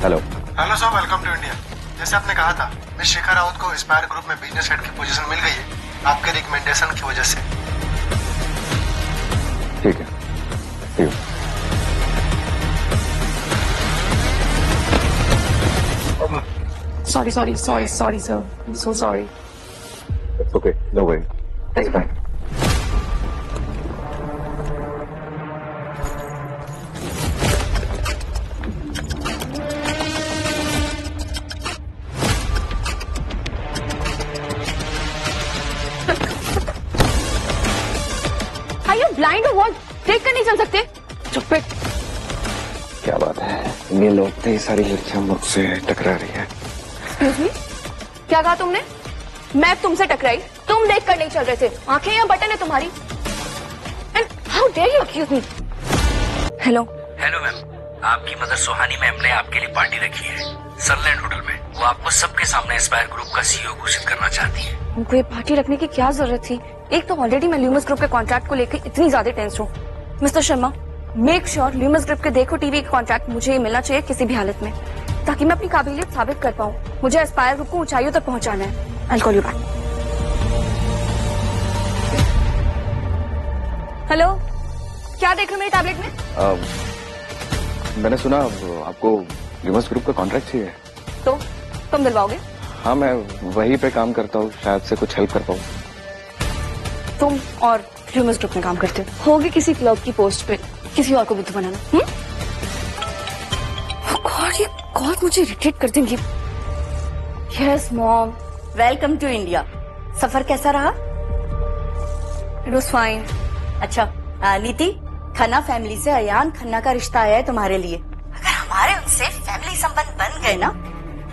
Hello hello sir, welcome to India. जैसे आपने कहा था, मिस शिखा राउत को एस्पायर ग्रुप में बिजनेस हेड की पोजीशन मिल गई है आपके रिकमेंडेशन की वजह से। ठीक है, ठीक है। Sorry, sir. I'm so sorry. It's okay, no worry. Thanks, bye. Are you blind or what? देख कर नहीं चल सकते? Stupid. क्या बात है, ये लोग ये सारी लड़कियां मुझसे टकरा रही है। Excuse me? क्या कहा तुमने? मैं तुमसे टकराई? तुम देख कर नहीं चल रहे थे। आंखें या बटन है तुम्हारी? And how dare you accuse me? Hello. Hello ma'am, आपकी मदर सुहानी मैम ने आपके लिए पार्टी रखी है सनलैंड होटल में। वो आपको सबके सामने एस्पायर ग्रुप का सीईओ घोषित करना चाहती है। उनको ये पार्टी रखने की क्या जरूरत थी? एक तो ऑलरेडी मैं ल्यूमस ग्रुप के कॉन्ट्रैक्ट को लेकर इतनी ज्यादा टेंस हूँ। Mister Sharma, make sure Lumus group के देखो टीवी का कॉन्ट्रैक्ट मुझे मिलना चाहिए किसी भी हालत में, ताकि मैं अपनी काबिलियत साबित कर पाऊँ। मुझे एस्पायर ग्रुप को ऊंचाइयों तक पहुंचाना है। I'll call you back. Hello, क्या देख रहे हो मेरे टैबलेट में? मैंने सुना आपको ल्यूमस ग्रुप का कॉन्ट्रैक्ट चाहिए। तो तुम दिलवाओगे? हाँ, मैं वहीं पे काम करता हूँ, शायद से कुछ हेल्प कर पाऊँ। तुम और ल्यूमस ग्रुप में काम करते होगे किसी क्लब की पोस्ट पे किसी और को बुद्धू बनाना। गॉड, ये कॉल मुझे इरिटेट कर देंगी। Yes mom. Welcome to India. सफर कैसा रहा? It was fine. अच्छा, नीति, खन्ना फैमिली से अयान खन्ना का रिश्ता आया है तुम्हारे लिए। अगर हमारे उनसे फैमिली संबंध बन गए ना,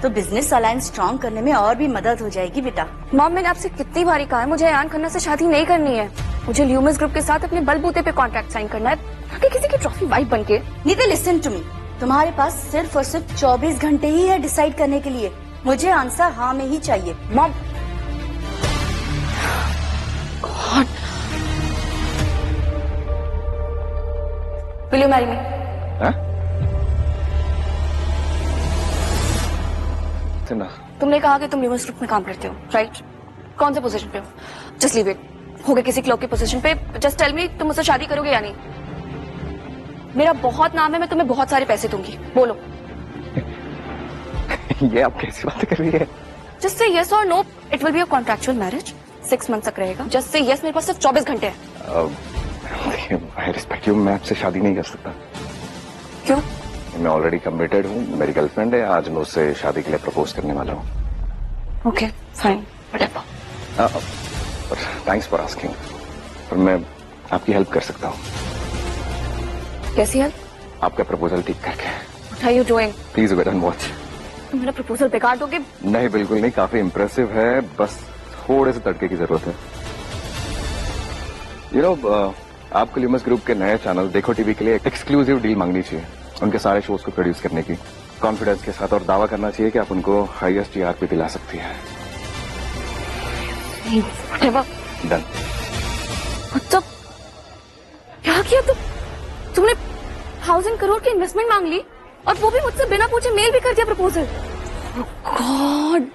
तो बिजनेस अलायंस स्ट्रॉन्ग करने में और भी मदद हो जाएगी बेटा। मॉम, मैंने आपसे कितनी बारी कहा है मुझे अयान खन्ना से शादी नहीं करनी है। मुझे ल्यूमस ग्रुप के साथ अपने बलबूते पे कॉन्ट्रैक्ट साइन करना है, ताकि किसी की ट्रॉफी वाइफ बन के। नीति, लिसन टू मी। तुम्हारे पास सिर्फ और सिर्फ 24 घंटे ही है डिसाइड करने के लिए। मुझे आंसर हाँ में ही चाहिए। Mom, God, will you marry me? तुमने कहा कि तुम ल्यूमस ग्रुप में काम करते हो, राइट? कौन से पोजीशन पे हो? Just leave it. हो गए किसी क्लब की पोजीशन पे, जस्ट टेल मी तुम मुझसे शादी करोगे या नहीं? मेरा बहुत नाम है, मैं तुम्हें बहुत सारे पैसे दूंगी। बोलो। ये आप कैसी बातें कर रही है? जस्ट से यस और no, it will be a contractual marriage. 6 month तक रहेगा। जस्ट से यस, मेरे पास सिर्फ 24 घंटे हैं। आई रिस्पेक्ट यू, मैं आपसे शादी नहीं कर सकता। क्यों? मैं ऑलरेडी कमिटेड हूँ, मेरी गर्लफ्रेंड है, आज मैं उससे शादी के लिए प्रपोज करने वाला हूँ। Okay, fine, whatever. Thanks for asking, पर मैं आपकी हेल्प कर सकता हूँ। कैसी हेल्प? आपका प्रपोजल ठीक करके। What are you doing? Please wait and watch. तुम मेरा प्रपोजल बेकार दोगे? नहीं, बिल्कुल नहीं, काफी इम्प्रेसिव है, बस थोड़े से तड़के की जरूरत है। यू नो, आपको ल्यूमस ग्रुप के नए चैनल देखो टीवी के लिए एक एक्सक्लूसिव डील मांगनी चाहिए, उनके सारे शोज को प्रोड्यूस करने की, कॉन्फिडेंस के साथ, और दावा करना चाहिए कि आप उनको हाईएस्ट टीआरपी दिला सकती है। डन। मतलब क्या किया तुमने 1000 करोड़ की इन्वेस्टमेंट मांग ली, और वो भी मुझसे बिना पूछे मेल भी कर दिया प्रपोजल। गॉड,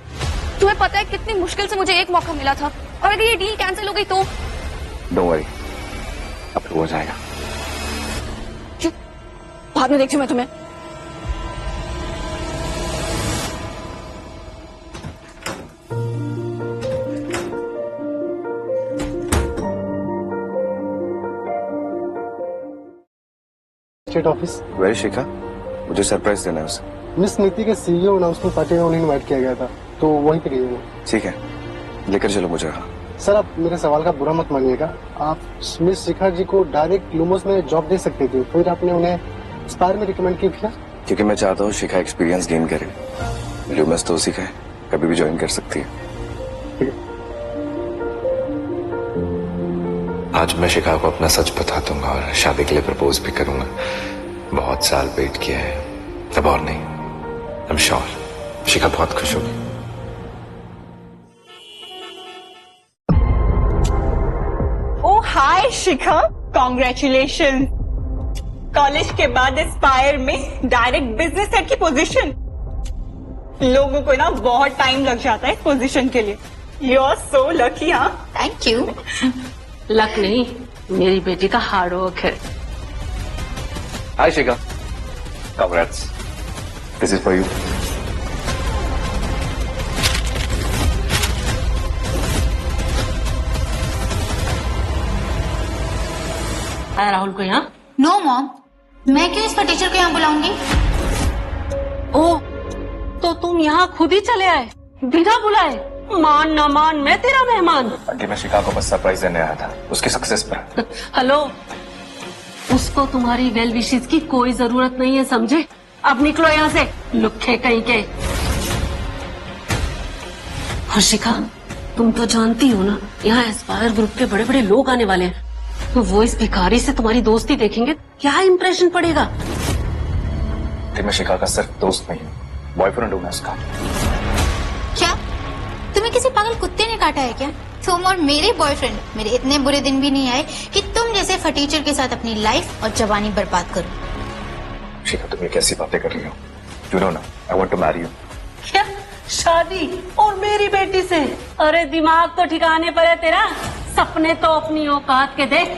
तुम्हें पता है कितनी मुश्किल से मुझे एक मौका मिला था, और अगर ये डील कैंसिल हो गई तो? डोंट वरी, अब हो जाएगा। बाद में देखती हूँ मैं तुम्हें। State office. वेरी शिखा, मुझे सरप्राइज देना है उसे। मिस नीति के सीईओ अनाउंसमेंट पार्टी में उन्हें इनवाइट किया गया था, तो वहीं पे गई वो। ठीक है, लेकर चलो मुझे। सर, आप मेरे सवाल का बुरा मत मानिएगा। आप मिस शिखा जी को डायरेक्ट ल्यूमस में जॉब दे सकते थे, फिर आपने उन्हें एस्पायर में रिकमेंड किया? क्योंकि मैं चाहता हूँ शिखा एक्सपीरियंस गेन करे। ल्यूमस तो उसी का है, कभी भी ज्वाइन कर सकती है। आज मैं शिखा को अपना सच बता दूंगा और शादी के लिए प्रपोज भी करूंगा। बहुत साल वेट किया है, अब और नहीं। आई एम श्योर शिखा बहुत खुश होगी। ओ हाय शिखा, कॉन्ग्रेचुलेशन। कॉलेज के बाद एस्पायर में डायरेक्ट बिजनेस हेड की पोजीशन। लोगों को ना बहुत टाइम लग जाता है इस पोजीशन के लिए। You are so lucky. हाँ, थैंक यू। लक नहीं, मेरी बेटी का हार्ड वर्क है। Hi Shikha, congrats, this is for you. आया राहुल को यहाँ? नो मॉम, मैं क्यों इसका टीचर को यहाँ बुलाऊंगी? ओ, तो तुम यहाँ खुद ही चले आए बिना बुलाए? मान ना मान, मैं तेरा मेहमान। आंटी, मैं शिखा को बस सरप्राइज देने आया था उसकी सक्सेस पर। हेलो, उसको तुम्हारी वेल विशेस की कोई जरूरत नहीं है, समझे? अब निकलो यहाँ से, लुक्खे कहीं के। हर्षिका, तुम तो जानती हो ना, यहाँ एस्पायर ग्रुप के बड़े बड़े लोग आने वाले हैं, तो वो इस भिखारी से तुम्हारी दोस्ती देखेंगे, क्या इंप्रेशन पड़ेगा? मैं शिखा का सिर्फ दोस्त नहीं हूँ, बॉयफ्रेंड हूँ मैं उसका। क्या तुम्हें किसी पागल कुत्ते ने काटा है क्या? तुम और मेरे बॉयफ्रेंड, मेरे इतने बुरे दिन भी नहीं आए कि तुम जैसे फटीचर के साथ अपनी लाइफ और जवानी बर्बाद करो। शिखा, तुम ये कैसी बातें कर रही हो? यू नो ना, I want to marry you. क्या शादी और मेरी बेटी से? अरे दिमाग तो ठिकाने पर है तेरा? सपने तो अपनी औकात के देख।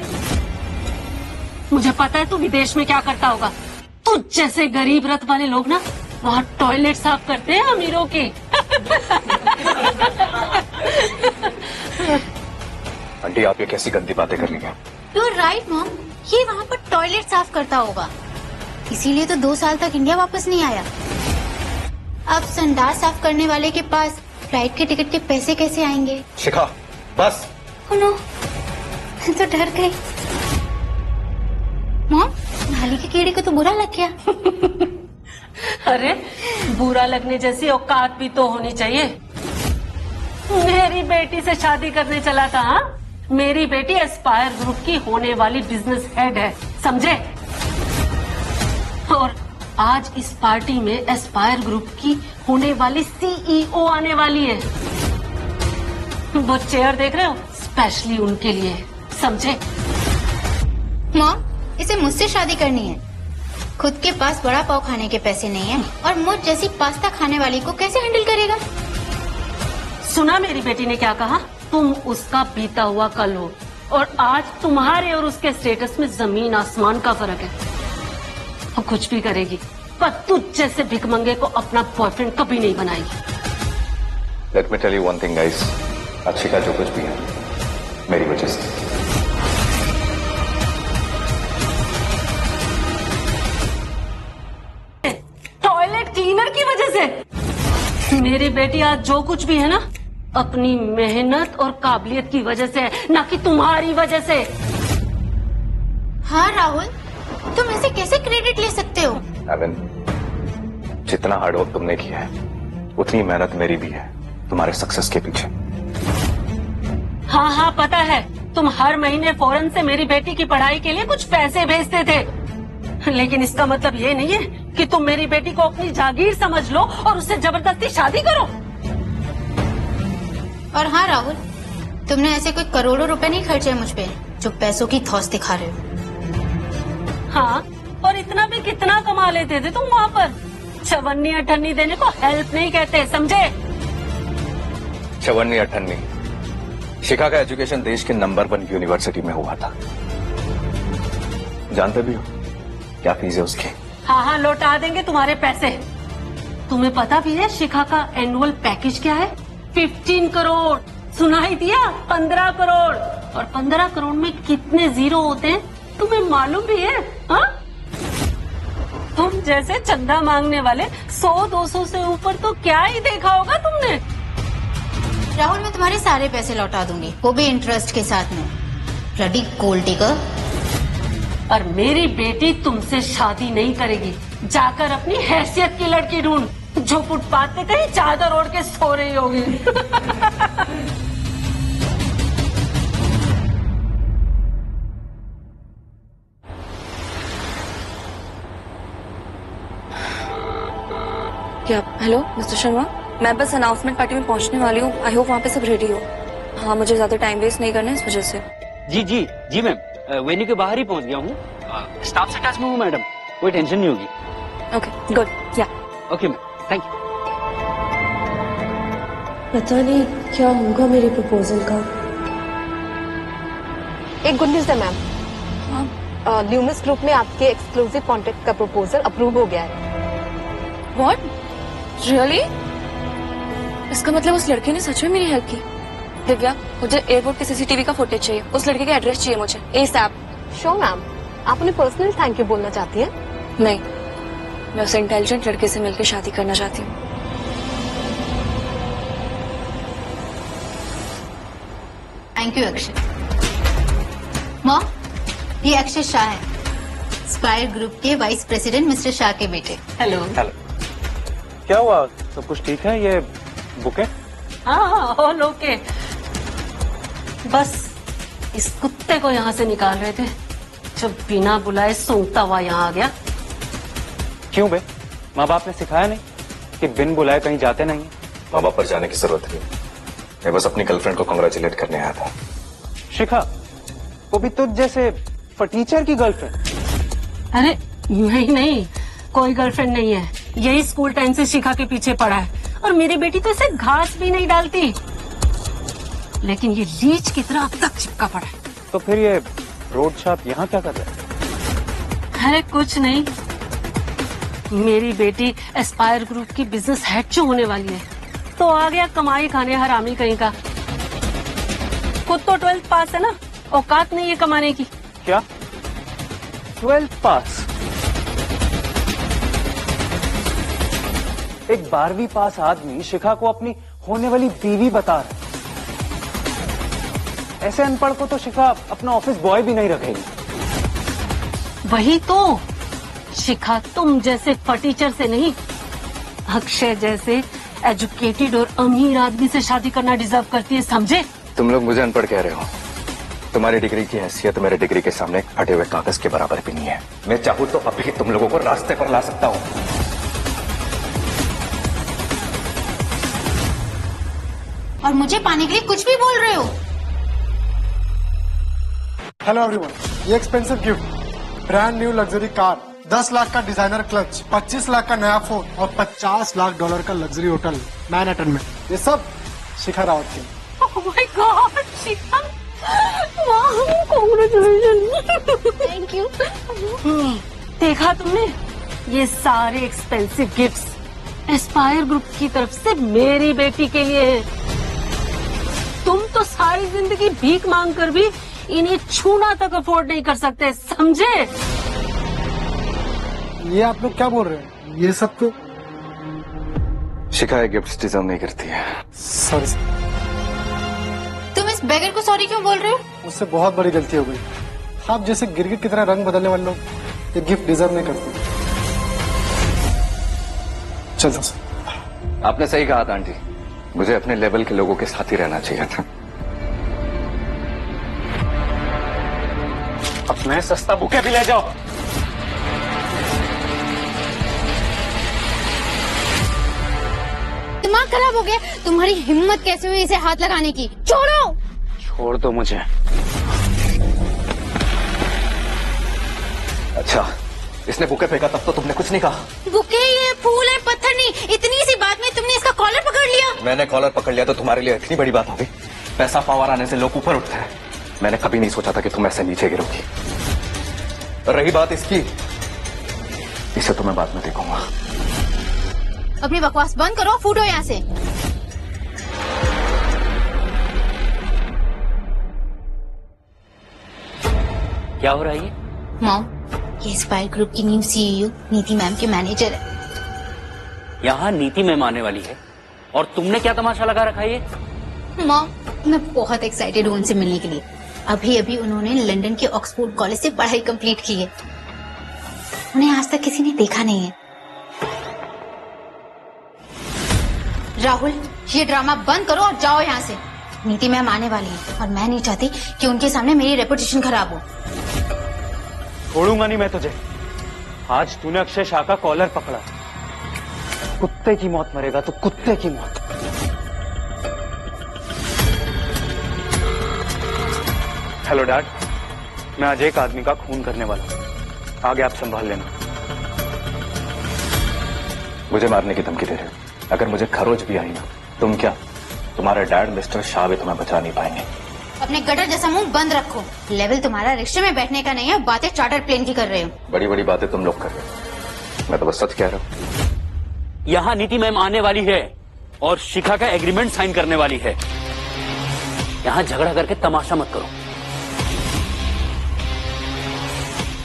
मुझे पता है तू विदेश में क्या करता होगा। तू जैसे गरीब रथ वाले लोग ना वहाँ टॉयलेट साफ करते हैं अमीरों की। आंटी, आप ये कैसी गंदी बातें कर रही हैं? यू आर राइट मॉम, ये वहाँ पर टॉयलेट साफ करता होगा, इसीलिए तो 2 साल तक इंडिया वापस नहीं आया। अब संडास साफ करने वाले के पास फ्लाइट के टिकट के पैसे कैसे आएंगे? शिखा, बस। नो, मैं तो डर गई। मॉम, नाली के कीड़े को तो बुरा लग गया। अरे बुरा लगने जैसी औकात भी तो होनी चाहिए। मेरी बेटी से शादी करने चला था? हाँ? मेरी बेटी एस्पायर ग्रुप की होने वाली बिजनेस हेड है, समझे? और आज इस पार्टी में एस्पायर ग्रुप की होने वाली सीईओ आने वाली है। वो चेयर देख रहे हो, स्पेशली उनके लिए, समझे? मॉम, इसे मुझसे शादी करनी है। खुद के पास बड़ा पाव खाने के पैसे नहीं है और मुझ जैसी पास्ता खाने वाली को कैसे हैंडल करेगा? सुना मेरी बेटी ने क्या कहा? तुम उसका बीता हुआ कल हो और आज तुम्हारे और उसके स्टेटस में जमीन आसमान का फर्क है। वो कुछ भी करेगी पर तुझ जैसे भिखमंगे को अपना बॉयफ्रेंड कभी नहीं बनाएगी। Let me tell you one thing guys, अच्छी का जो कुछ भी है मेरी वजह से। टॉयलेट क्लीनर की वजह से? मेरी बेटी आज जो कुछ भी है ना, अपनी मेहनत और काबिलियत की वजह से है, ना कि तुम्हारी वजह से। हाँ राहुल, तुम ऐसे कैसे क्रेडिट ले सकते हो? एवन, जितना हार्ड वर्क तुमने किया है उतनी मेहनत मेरी भी है तुम्हारे सक्सेस के पीछे। हाँ हाँ पता है, तुम हर महीने फॉरेन से मेरी बेटी की पढ़ाई के लिए कुछ पैसे भेजते थे, लेकिन इसका मतलब ये नहीं है कि तुम मेरी बेटी को अपनी जागीर समझ लो और उससे जबरदस्ती शादी करो। और हाँ राहुल, तुमने ऐसे कोई करोड़ों रुपए नहीं खर्चे मुझ पे जो पैसों की थौस दिखा रहे हो। हाँ, और इतना भी कितना कमा लेते थे तुम वहाँ पर? चवन्नी अठन्नी देने को हेल्प नहीं कहते, समझे? चवन्नी अठन्नी, शिखा का एजुकेशन देश के नंबर 1 यूनिवर्सिटी में हुआ था, जानते भी हो क्या फीस है उसकी? हाँ हाँ लौटा देंगे तुम्हारे पैसे। तुम्हें पता भी है शिखा का एनुअल पैकेज क्या है? 15 करोड़। सुना ही दिया, 15 करोड़। और 15 करोड़ में कितने जीरो होते हैं तुम्हें मालूम भी है? हाँ? तुम जैसे चंदा मांगने वाले 100-200 से ऊपर तो क्या ही देखा होगा तुमने। राहुल, मैं तुम्हारे सारे पैसे लौटा दूंगी, वो भी इंटरेस्ट के साथ में। Bloody gold digger. और मेरी बेटी तुमसे शादी नहीं करेगी। जाकर अपनी हैसियत की लड़की ढूंढ जो फुटपाथ पे कहीं चादर ओढ़ के सो रही होगी। क्या? हेलो मिस्टर शर्मा, मैं बस अनाउंसमेंट पार्टी में पहुंचने वाली हूँ। आई होप वहाँ पे सब रेडी हो। हाँ, मुझे ज्यादा टाइम वेस्ट नहीं करना है इस वजह से। जी जी जी मैम, वेन्यू के बाहर ही पहुंच गया हूँ। स्टाफ से टच में हूँ मैडम, कोई टेंशन नहीं होगी। ओके गुड, या ओके मैम, थैंक यू। पता नहीं क्या होगा मेरे प्रपोजल का। एक गुड न्यूज है मैम, ल्यूमिस ग्रुप में आपके एक्सक्लूसिव कॉन्ट्रैक्ट का प्रपोजल अप्रूव हो गया है। व्हाट? रियली? इसका मतलब उस लड़के ने सच में मेरी हेल्प की। दिव्या, मुझे एयरपोर्ट के सीसीटीवी का फुटेज चाहिए, उस लड़के का एड्रेस चाहिए मुझे ASAP। श्योर मैम, आप उन्हें पर्सनल थैंक यू बोलना चाहती हैं? नहीं, मैं उस इंटेलिजेंट लड़के से मिलकर शादी करना चाहती हूँ। Thank you Akshay. मॉम, ये अक्षय शाह है, स्पायर ग्रुप के वाइस प्रेसिडेंट मिस्टर शाह के बेटे। हेलो। हेलो। क्या हुआ, सब कुछ ठीक है? ये बुके? हाँ, ऑल ओके। बस इस कुत्ते को यहाँ से निकाल रहे थे, जब बिना बुलाए सूंघता हुआ यहाँ आ गया। क्यों बे? माँ बाप ने सिखाया नहीं कि बिन बुलाए कहीं जाते नहीं? माँ बाप पर जाने की जरूरत नहीं, मैं बस अपनी गर्लफ्रेंड को कांग्रेचुलेट करने आया था। शिखा, वो भी तुझ जैसे फटीचर की गर्लफ्रेंड? अरे नहीं, कोई गर्लफ्रेंड नहीं है, यही स्कूल टाइम से शिखा के पीछे पड़ा है, और मेरी बेटी तो इसे घास भी नहीं डालती, लेकिन ये लीच की तरह अब तक चिपका पड़ा है। तो फिर ये रोड छाप यहाँ क्या कर रहा है? अरे कुछ नहीं, मेरी बेटी एस्पायर ग्रुप की बिजनेस हेड जो होने वाली है, तो आ गया कमाई खाने हरामी कहीं का। खुद तो 12th पास है ना, औकात नहीं है कमाने की। क्या 12th पास? एक 12वीं पास आदमी शिखा को अपनी होने वाली बीवी बता रहा है। ऐसे अनपढ़ को तो शिखा अपना ऑफिस बॉय भी नहीं रखेगी। वही तो, शिखा तुम जैसे फटीचर से नहीं, अक्षय जैसे एजुकेटेड और अमीर आदमी से शादी करना डिजर्व करती है, समझे? तुम लोग मुझे अनपढ़ कह रहे हो, तुम्हारी डिग्री की हैसियत मेरे डिग्री के सामने फटे हुए कागज के बराबर भी नहीं है। मैं चाहूँ तो अभी तुम लोगों को रास्ते पर ला सकता हूँ। और मुझे पाने के लिए कुछ भी बोल रहे हो? हेलो एवरीवन, ये expensive gift, brand new luxury car, 10 lakh का डिजाइनर क्लच, 25 लाख का नया फोन और $50 लाख का लग्जरी होटल मैनहट्टन में, ये सब शिखा रावत के। Oh my God, Shikha, congratulation. Thank you. देखा तुमने, ये सारे एक्सपेंसिव गिफ्ट्स एस्पायर ग्रुप की तरफ से मेरी बेटी के लिए है। तुम तो सारी जिंदगी भीख मांग कर भी इन्हें छूना तक अफोर्ड नहीं कर सकते, समझे? ये आप लोग क्या बोल रहे हैं? ये सब तो शिखा गिफ्ट डिजर्व नहीं करती है। सॉरी। तुम इस बेगर को सॉरी क्यों बोल रहे हो? मुझसे बहुत बड़ी गलती हो गई। आप जैसे गिरगिट की तरह रंग बदलने वाले लोग ये गिफ्ट डिजर्व नहीं करते। चलो सर। आपने सही कहा था आंटी, मुझे अपने लेवल के लोगों के साथ ही रहना चाहिए था। अपने सस्ता बुके भी ले जाओ। दिमाग खराब हो गया, तुम्हारी हिम्मत कैसे हुई इसे हाथ लगाने की? छोड़ो। छोड़ दो मुझे। अच्छा, इसने बुके फेंका तब तो तुमने कुछ नहीं कहा। बुके ये फूल है, पत्थर नहीं। इतनी सी बात में तुमने इसका कॉलर पकड़ लिया। मैंने कॉलर पकड़ लिया तो तुम्हारे लिए इतनी बड़ी बात हो गई? पैसा पावर आने से लोग ऊपर उठते हैं, मैंने कभी नहीं सोचा था कि तुम ऐसे नीचे गिरोगी। और रही बात इसकी, इसे तो मैं बाद में देखूंगा। अपनी बकवास बंद करो, फूटो यहाँ से। क्या हो रहा है ये? मॉम, ये स्पायर ग्रुप की न्यू CEO नीति मैम के मैनेजर है। यहाँ नीति मैम आने वाली है और तुमने क्या तमाशा लगा रखा है ये? मॉम, मैं बहुत एक्साइटेड हूँ उनसे मिलने के लिए। अभी अभी उन्होंने लंदन के ऑक्सफोर्ड कॉलेज से पढ़ाई कंप्लीट की है। उन्हें आज तक किसी ने देखा नहीं है। राहुल, ये ड्रामा बंद करो और जाओ यहाँ से। नीति मैम आने वाली है और मैं नहीं चाहती कि उनके सामने मेरी रेपुटेशन खराब हो। छोड़ूंगा नहीं मैं तुझे। आज तूने अक्षय शाह का कॉलर पकड़ा, कुत्ते की मौत मरेगा तो कुत्ते की मौत। हेलो डैड, मैं आज एक आदमी का खून करने वाला हूं, आगे आप संभाल लेना। मुझे मारने की धमकी दे रहे हो? अगर मुझे खरोच भी आई ना, तुम क्या तुम्हारे डैड मिस्टर शाह भी तुम्हें बचा नहीं पाएंगे। अपने गटर जैसा मुंह बंद रखो। लेवल तुम्हारा रिक्शे में बैठने का नहीं है, बातें चार्टर प्लेन की कर रहे हो। बड़ी बड़ी बातें तुम लोग कर रहे हो, मैं तो बस सच कह रहा हूँ। यहाँ नीति मैम आने वाली है और शिखा का एग्रीमेंट साइन करने वाली है। यहाँ झगड़ा करके तमाशा मत करो।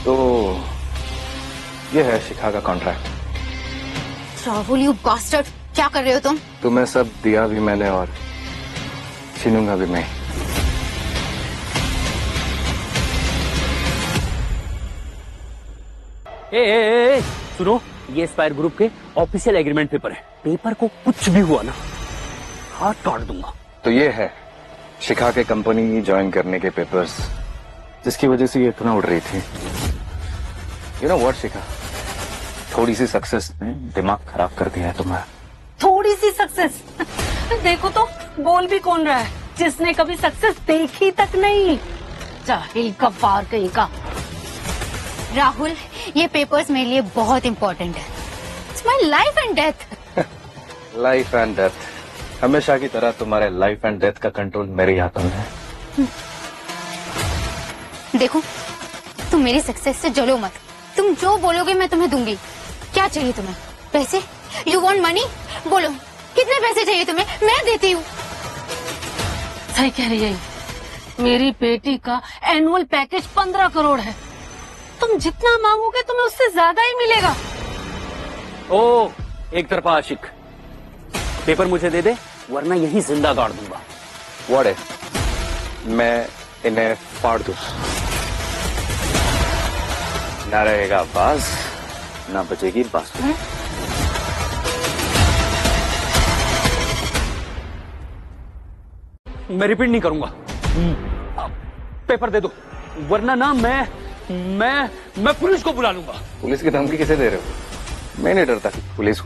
तो ये है शिखा का कॉन्ट्रैक्ट। राहुल यू बास्टर्ड, क्या कर रहे हो तुम? तुम्हें सब दिया भी मैंने और छीनूंगा भी मैं। ए, सुनो, ये स्पायर ग्रुप के ऑफिशियल एग्रीमेंट पेपर है। पेपर को कुछ भी हुआ ना, हाथ काट दूंगा। तो ये है शिखा के कंपनी ज्वाइन करने के पेपर्स, जिसकी वजह से ये इतना उड़ रही थी। यू नो व्हाट शिखा, थोड़ी सी सक्सेस ने दिमाग खराब कर दिया है तुम्हारा। थोड़ी सी सक्सेस? देखो तो बोल भी कौन रहा है, जिसने कभी सक्सेस देखी तक नहीं। जाहिल कफार कहीं का। राहुल, ये पेपर्स मेरे लिए बहुत इंपॉर्टेंट है। It's my life and death. Life and death, हमेशा की तरह तुम्हारे लाइफ एंड डेथ का कंट्रोल मेरे हाथों में है। देखो, तुम मेरी सक्सेस से जलो मत। तुम जो बोलोगे मैं तुम्हें दूंगी। क्या चाहिए तुम्हें? पैसे? You want money? बोलो, कितने पैसे चाहिए तुम्हें? मैं देती हूँ। सही कह रही है, मेरी बेटी का एनुअल पैकेज 15 करोड़ है। तुम जितना मांगोगे तुम्हें उससे ज्यादा ही मिलेगा। ओ, एक तरफा आशिक, पेपर मुझे दे दे वरना यही जिंदा गाड़ दूंगा। व्हाट है, मैं इन्हें फाड़ दूं? ना रहेगा बाज, ना बचेगी बांसुरी। मैं रिपीट नहीं करूंगा। पेपर दे दो वरना ना मैं पुलिस को बुला लूंगा। पुलिस की धमकी किसे दे रहे हो? मैं नहीं डरता पुलिस।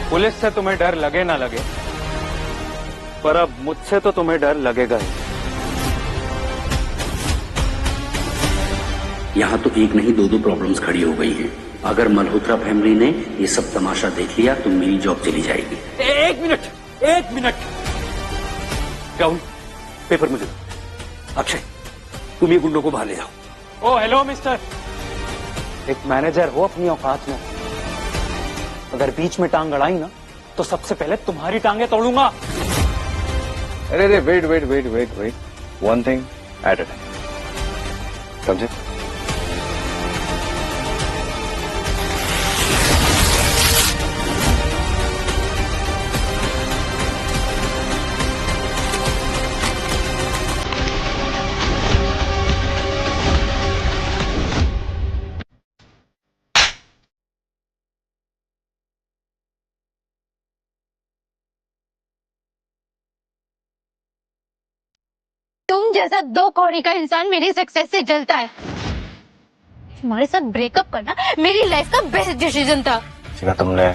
पुलिस से तुम्हें डर लगे ना लगे, पर अब मुझसे तो तुम्हें डर लगेगा ही। यहाँ तो एक नहीं दो प्रॉब्लम्स खड़ी हो गई हैं। अगर मल्होत्रा फैमिली ने ये सब तमाशा देख लिया तो मेरी जॉब चली जाएगी। एक मिनट राहुल, पेपर मुझे दो। अक्षय, तुम ये गुंडों को बाहर ले जाओ। ओ हेलो मिस्टर, एक मैनेजर हो अपनी औकात में। अगर बीच में टांग अड़ाई ना तो सबसे पहले तुम्हारी टांगे तोड़ूंगा। अरे wait, one thing at a time, समझे? तुम जैसा दो कौड़ी का इंसान मेरी सक्सेस से जलता है। तुम्हारे साथ ब्रेकअप करना मेरी लाइफ का बेस्ट डिसीजन था। शिखा, तुमने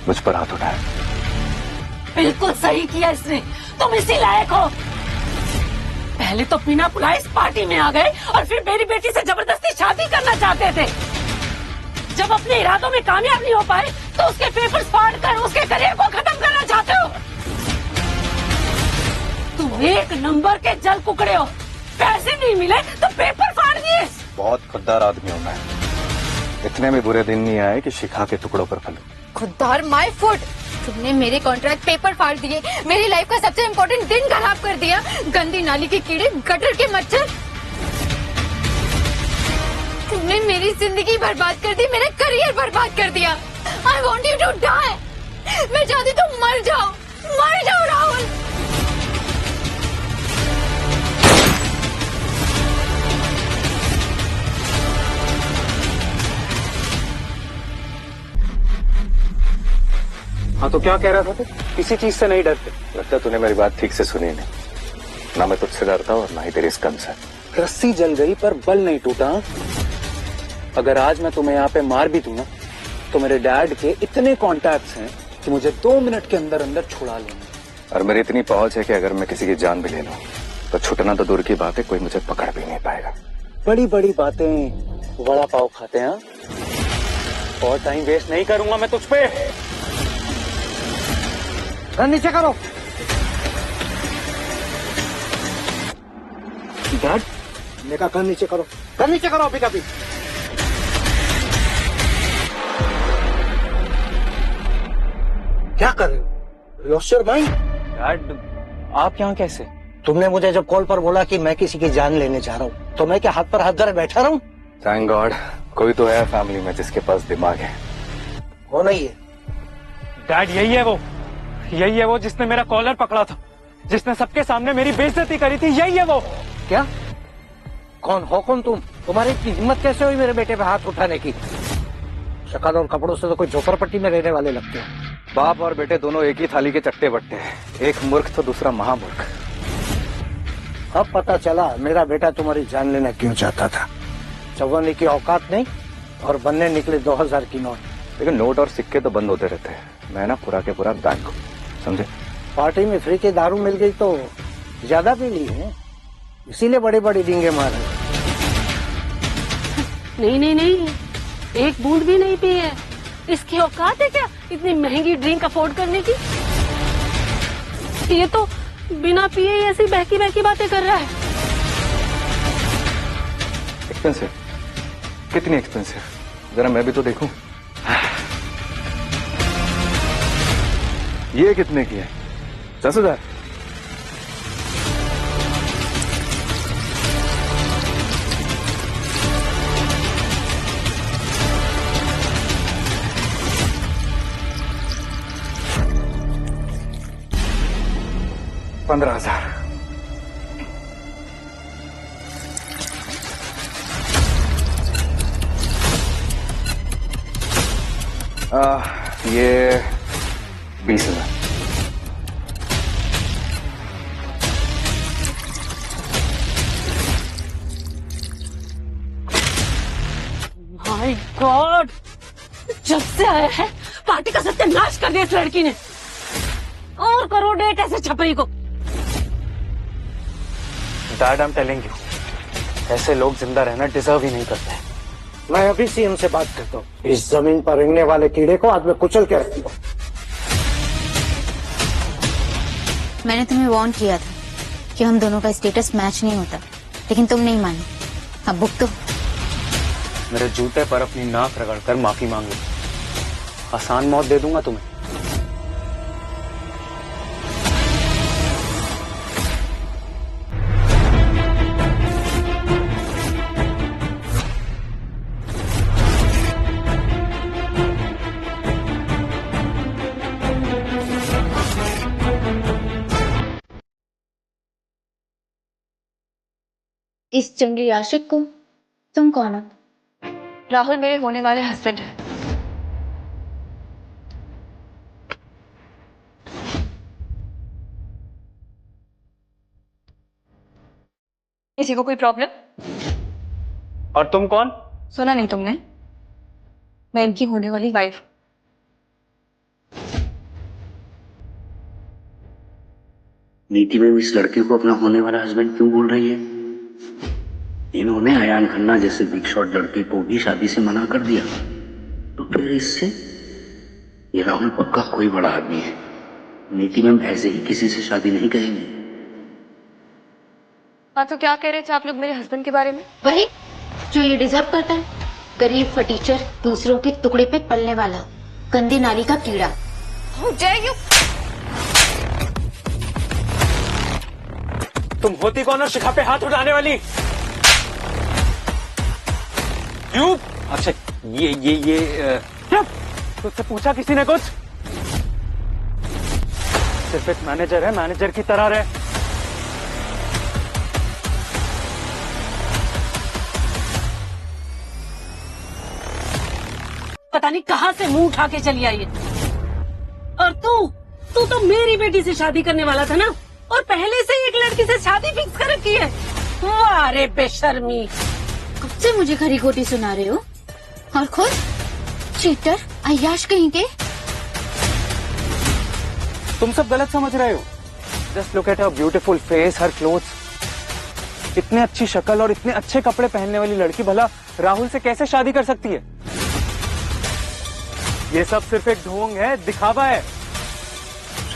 मुझ पर हाथ उठाया। बिल्कुल सही किया इसने, तुम इसी लायक हो। पहले तो बिना बुलाए इस पार्टी में आ गए और फिर मेरी बेटी से जबरदस्ती शादी करना चाहते थे। जब अपने इरादों में कामयाब नहीं हो पाए तो उसके पेपर्स फाड़ कर उसके करियर को खत्म करना चाहते हो। तुम एक नंबर के जल कुकड़े हो। पैसे नहीं मिले तो पेपर फाड़ दिए। बहुत खुददार आदमी हूं मैं। इतने में बुरे दिन नहीं आए कि शिखा के टुकड़ों पर फलूं। खुददार माय फुट। तुमने मेरे कॉन्ट्रैक्ट पेपर फाड़ दिए, मेरी लाइफ का सबसे इम्पोर्टेंट दिन खराब कर दिया। गंदी नाली के कीड़े, गटर के मच्छर, तुमने मेरी जिंदगी बर्बाद कर दी, मेरा करियर बर्बाद कर दिया। I want you to die. मैं चाहती तुम मर जाओ राहुल। हाँ तो क्या कह रहा था तू? किसी चीज से नहीं डरते? लगता तूने मेरी बात ठीक से सुनी नहीं। ना मैं तुझसे डरता हूँ और ना ही तेरी स्कम से। रस्सी जल गई पर बल नहीं टूटा। अगर आज मैं तुम्हें यहाँ पे मार भी दूं ना तो मेरे डैड के इतने कॉन्टैक्ट्स हैं कि मुझे 2 मिनट के अंदर अंदर छुड़ा लेंगे। और मेरी इतनी पहुंच है कि अगर मैं किसी की जान भी ले लूं तो छुटना तो दूर की बात है, कोई मुझे पकड़ भी नहीं पाएगा। बड़ी बड़ी बातें, वड़ा पाव खाते हैं। और टाइम वेस्ट नहीं करूंगा मैं तुझ पे। गन नीचे करो। डैड, मैंने कहा गन नीचे करो, गन नीचे करो अभी कभी। क्या कर रहे हो? Lost your mind? डैड, आप यहाँ कैसे? तुमने मुझे जब कॉल पर बोला कि मैं किसी की जान लेने जा रहा हूँ तो मैं क्या हाथ पर हाथ धरे बैठा रहूं? थैंक गॉड कोई तो है फैमिली में जिसके पास दिमाग है। वो नहीं है। डैड, यही है वो जिसने मेरा कॉलर पकड़ा था, जिसने सबके सामने मेरी बेइज्जती करी थी। यही है वो। क्या? कौन हो कौन तुम? तुम्हारी इतनी हिम्मत कैसे हुई मेरे बेटे पे हाथ उठाने की? शक्ल और कपड़ों से तो कोई झोपड़पट्टी में रहने वाले लगते हो। बाप और बेटे दोनों एक ही थाली के चट्टे बट्टे हैं, एक मूर्ख तो दूसरा महामूर्ख। अब पता चला मेरा बेटा तुम्हारी जान लेना क्यों चाहता था। चौवनी की औकात नहीं और बनने निकले 2000 की नोट। लेकिन नोट और सिक्के तो बंद होते रहते हैं, मैं ना पूरा के पूरा बैंक हूँ, समझे? पार्टी में फ्री की दारू मिल गई तो ज्यादा पी ली है, इसीलिए बड़ी बड़ी डींगे मारे। नहीं, एक बूंद भी नहीं पी है। इसकी औकात है क्या इतनी महंगी ड्रिंक अफोर्ड करने की? ये तो बिना पिए ऐसी बहकी बहकी बातें कर रहा है। एक्सपेंसिव? कितनी एक्सपेंसिव? जरा मैं भी तो देखूं। ये कितने की है? 10,000? $15,000। ये 20,000। माय गॉड, जब से आया है पार्टी का सत्यानाश कर दिया इस लड़की ने। और करो डेट ऐसे छपरी को। Dad, I am telling you, ऐसे लोग जिंदा रहना डिजर्व ही नहीं करते। मैं अभी सीएम से बात करता हूँ। इस जमीन पर रेंगने वाले कीड़े को आज मैं कुचल के रखूंगा। मैंने तुम्हें वार्न किया था कि हम दोनों का स्टेटस मैच नहीं होता, लेकिन तुम नहीं माने। अब भुगतो। मेरे जूते पर अपनी नाक रगड़कर माफी मांग लो, आसान मौत दे दूंगा तुम्हें। इस जंगली आशिक को तुम कौन हो? राहुल मेरे होने वाले हस्बैंड है। किसी को कोई प्रॉब्लम? और तुम कौन? सुना नहीं तुमने? मैं इनकी होने वाली वाइफ। नीति में इस लड़के को अपना होने वाला हस्बैंड क्यों बोल रही है? इन्होंने अयान खन्ना जैसे बिग शॉट लड़के को भी शादी से मना कर दिया, तो फिर इससे ये राहुल पक्का कोई बड़ा आदमी है। नीति में ऐसे ही किसी से शादी नहीं करेंगे। हाँ, तो क्या कह रहे थे आप लोग मेरे हस्बैंड के बारे में? वही जो ये डिजर्व करता है। गरीब फटीचर, दूसरों के टुकड़े पे पलने वाला, गंदी नाली का कीड़ा। How dare you? तुम होती कौन और शिखा पे हाथ उठाने वाली? क्यों? अच्छा, ये तुझसे पूछा किसी ने कुछ? सिर्फ एक मैनेजर है, मैनेजर की तरह रहे। पता नहीं कहां से मुंह उठा के चली आई है। और तू तो मेरी बेटी से शादी करने वाला था ना, और पहले से एक लड़की से शादी फिक्स कर रखी है। अरे बेशर्मी, कब से मुझे खरी खोटी सुना रहे हो? और खुद चीटर, अय्याश कहीं के। तुम सब गलत समझ रहे हो। Just look at her beautiful face, her clothes. इतनी अच्छी शक्ल और इतने अच्छे कपड़े पहनने वाली लड़की भला राहुल से कैसे शादी कर सकती है? ये सब सिर्फ एक ढोंग है, दिखावा है।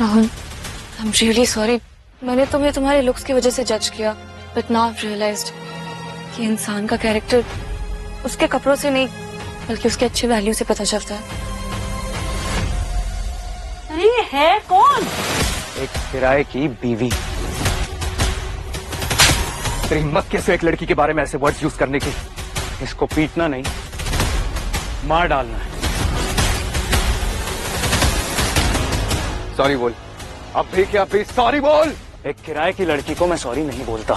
राहुल, आई एम रियली सॉरी। मैंने तुम्हें तुम्हारे लुक्स की वजह से जज किया, बट नाउ आई रियलाइज्ड कि इंसान का कैरेक्टर उसके कपड़ों से नहीं बल्कि उसके अच्छे वैल्यू से पता चलता है। ये है कौन? एक किराए की बीवी। तेरी हिम्मत कैसे एक लड़की के बारे में ऐसे वर्ड्स यूज करने की? इसको पीटना नहीं, मार डालना है। सॉरी बोल, अब भी क्या भी सॉरी बोल। एक किराए की लड़की को मैं सॉरी नहीं बोलता।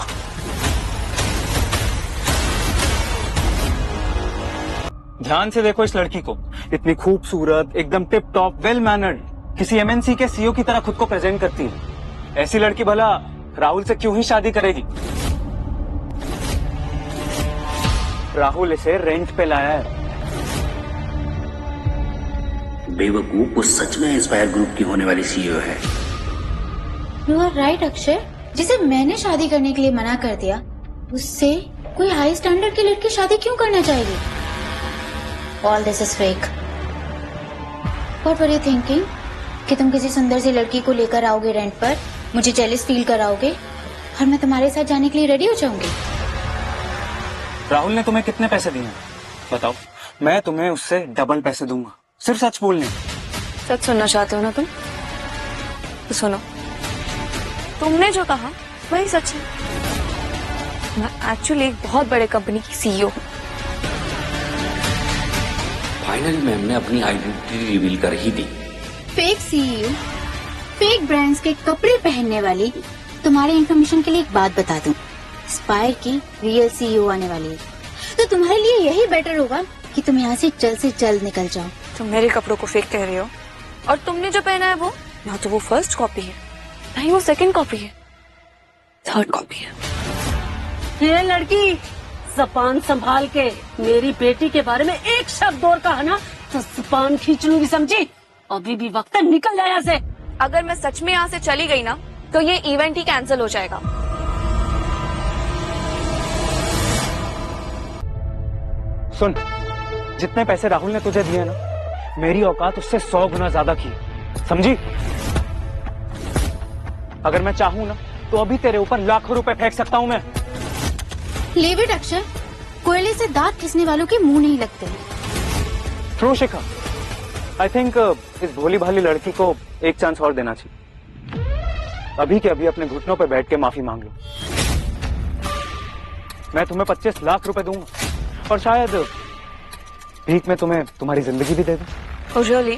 ध्यान से देखो इस लड़की को, इतनी खूबसूरत, एकदम टिप टॉप, वेल मैनर्ड, किसी एमएनसी के सीईओ की तरह खुद को प्रेजेंट करती है। ऐसी लड़की भला राहुल से क्यों ही शादी करेगी? राहुल इसे रेंट पे लाया है। बेवकूफ, वो सच में इंस्पायर ग्रुप की होने वाली सीईओ है। यू आर राइट अक्षय, जिसे मैंने शादी करने के लिए मना कर दिया, उससे कोई हाई स्टैंडर्ड की लड़की शादी क्यों करना चाहेगी? All this is fake. What were you thinking कि तुम किसी सुंदर सी लड़की को लेकर आओगे रेंट पर, मुझे जेलस फील कराओगे और मैं तुम्हारे साथ जाने के लिए रेडी हो जाऊंगी? राहुल ने तुम्हें कितने पैसे दिए हैं बताओ, मैं तुम्हें उससे डबल पैसे दूंगा, सिर्फ सच बोलने। सच सुनना चाहते हो ना तुम? तो सुनो, तुमने जो कहा वही सच है। मैं एक्चुअली एक बहुत बड़े कंपनी की सीईओ हूँ। फाइनली मैम ने अपनी आइडेंटिटी रिवील कर ही दी। फेक सीईओ, फेक ब्रांड्स के कपड़े पहनने वाली, तुम्हारे इन्फॉर्मेशन के लिए एक बात बता दूं, स्पायर की रियल सीईओ आने वाली है, तो तुम्हारे लिए यही बेटर होगा कि तुम यहाँ से जल्द निकल जाओ। तुम मेरे कपड़ों को फेक कह रही हो, और तुमने जो पहना है वो ना तो वो फर्स्ट कॉपी है, ना ही वो सेकंड कॉपी है, थर्ड कॉपी है। ये लड़की जबान संभाल के मेरी बेटी के बारे में एक शब्द और कहा ना तो जबान खींच लूंगी, समझी? अभी भी वक्त है, निकल जाए यहाँ से। अगर मैं सच में यहाँ से चली गई ना तो ये इवेंट ही कैंसिल हो जाएगा। सुन, जितने पैसे राहुल ने तुझे दिए ना, मेरी औकात उससे 100 गुना ज्यादा की, समझी? अगर मैं चाहूं ना तो अभी तेरे ऊपर लाखों रुपए फेंक सकता हूं मैं। लीव इट अक्षय, कोयले से दांत खींचने वालों के मुंह नहीं लगते। ट्रू शिखा, आई थिंक इस भोली भाली लड़की को एक चांस और देना चाहिए। अभी के अभी अपने घुटनों पर बैठ के माफी मांग लो। मैं तुम्हें 25 लाख रुपए दूंगा और शायद भीख में तुम्हें तुम्हारी जिंदगी भी दे दूं। रियली?